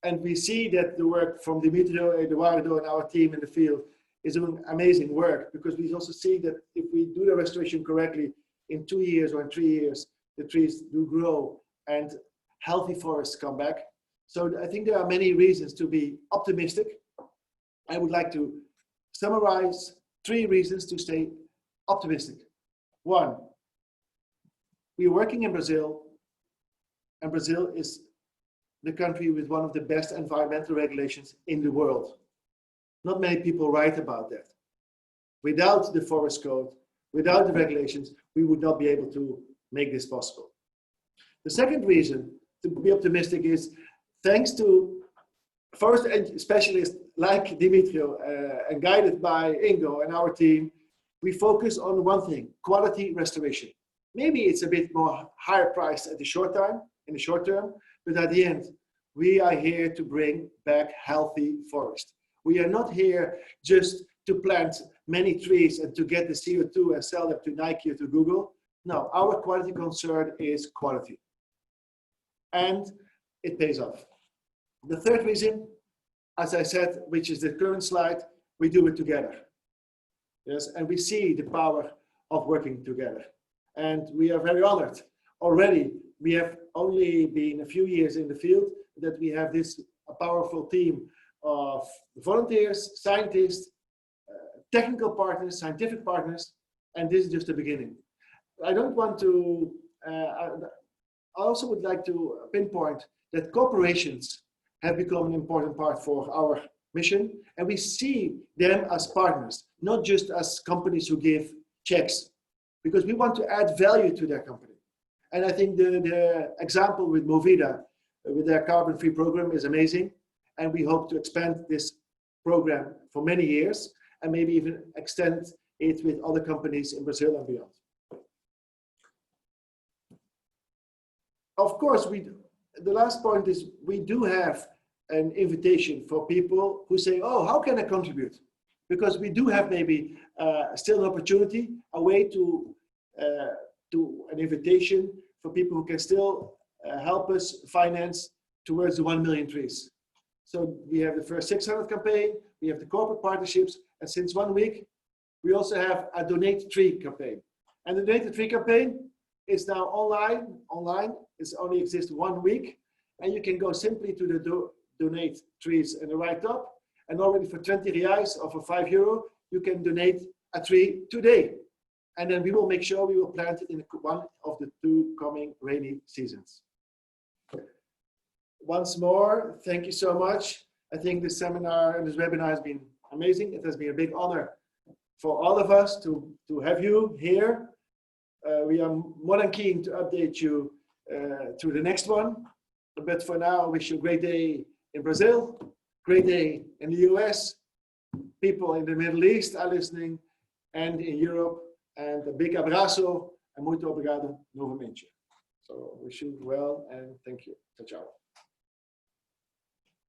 [SPEAKER 7] And we see that the work from Dimitrio, Eduardo, and our team in the field is doing amazing work, because we also see that if we do the restoration correctly, in 2 years or in 3 years, the trees do grow and healthy forests come back. So I think there are many reasons to be optimistic. I would like to summarize 3 reasons to stay optimistic. 1, we're working in Brazil, and Brazil is the country with one of the best environmental regulations in the world. Not many people write about that. Without the forest code, without the regulations, we would not be able to make this possible. The second reason to be optimistic is thanks to forest specialists like Dimitrio and guided by Ingo and our team, we focus on one thing: quality restoration. Maybe it's a bit more higher priced at the short term, but at the end, we are here to bring back healthy forest. We are not here just to plant many trees and to get the CO2 and sell them to Nike or to Google. No, our quality concern is quality. And it pays off. The third reason, as I said, which is the current slide, we do it together. Yes, and we see the power of working together. And we are very honored. Already, we have only been a few years in the field that we have this powerful team of volunteers, scientists, technical partners, scientific partners, and this is just the beginning. I don't want to, I also would like to pinpoint that corporations have become an important part for our mission, and we see them as partners, not just as companies who give checks, because we want to add value to their company. And I think the example with Movida, with their carbon-free program, is amazing, and we hope to expand this program for many years, and maybe even extend it with other companies in Brazil and beyond. Of course, the last point is we do have an invitation for people who say, oh, how can I contribute? Because we do have maybe still an opportunity, a way to an invitation for people who can still help us finance towards the 1 million trees. So we have the first 600 campaign, we have the corporate partnerships, and since 1 week, we also have a Donate a Tree campaign. And the Donate a Tree campaign is now online. It only exists 1 week, and you can go simply to the Donate Trees in the right top, and already for 20 reais or for €5, you can donate a tree today. And then we will make sure we will plant it in one of the 2 coming rainy seasons. Once more, thank you so much. I think this seminar and this webinar has been amazing. It has been a big honor for all of us to have you here. We are more than keen to update you to the next one. But for now, I wish you a great day in Brazil, great day in the US. People in the Middle East are listening, and in Europe. And a big abraço e muito obrigado novamente. So wish you well and thank you. Ciao, ciao.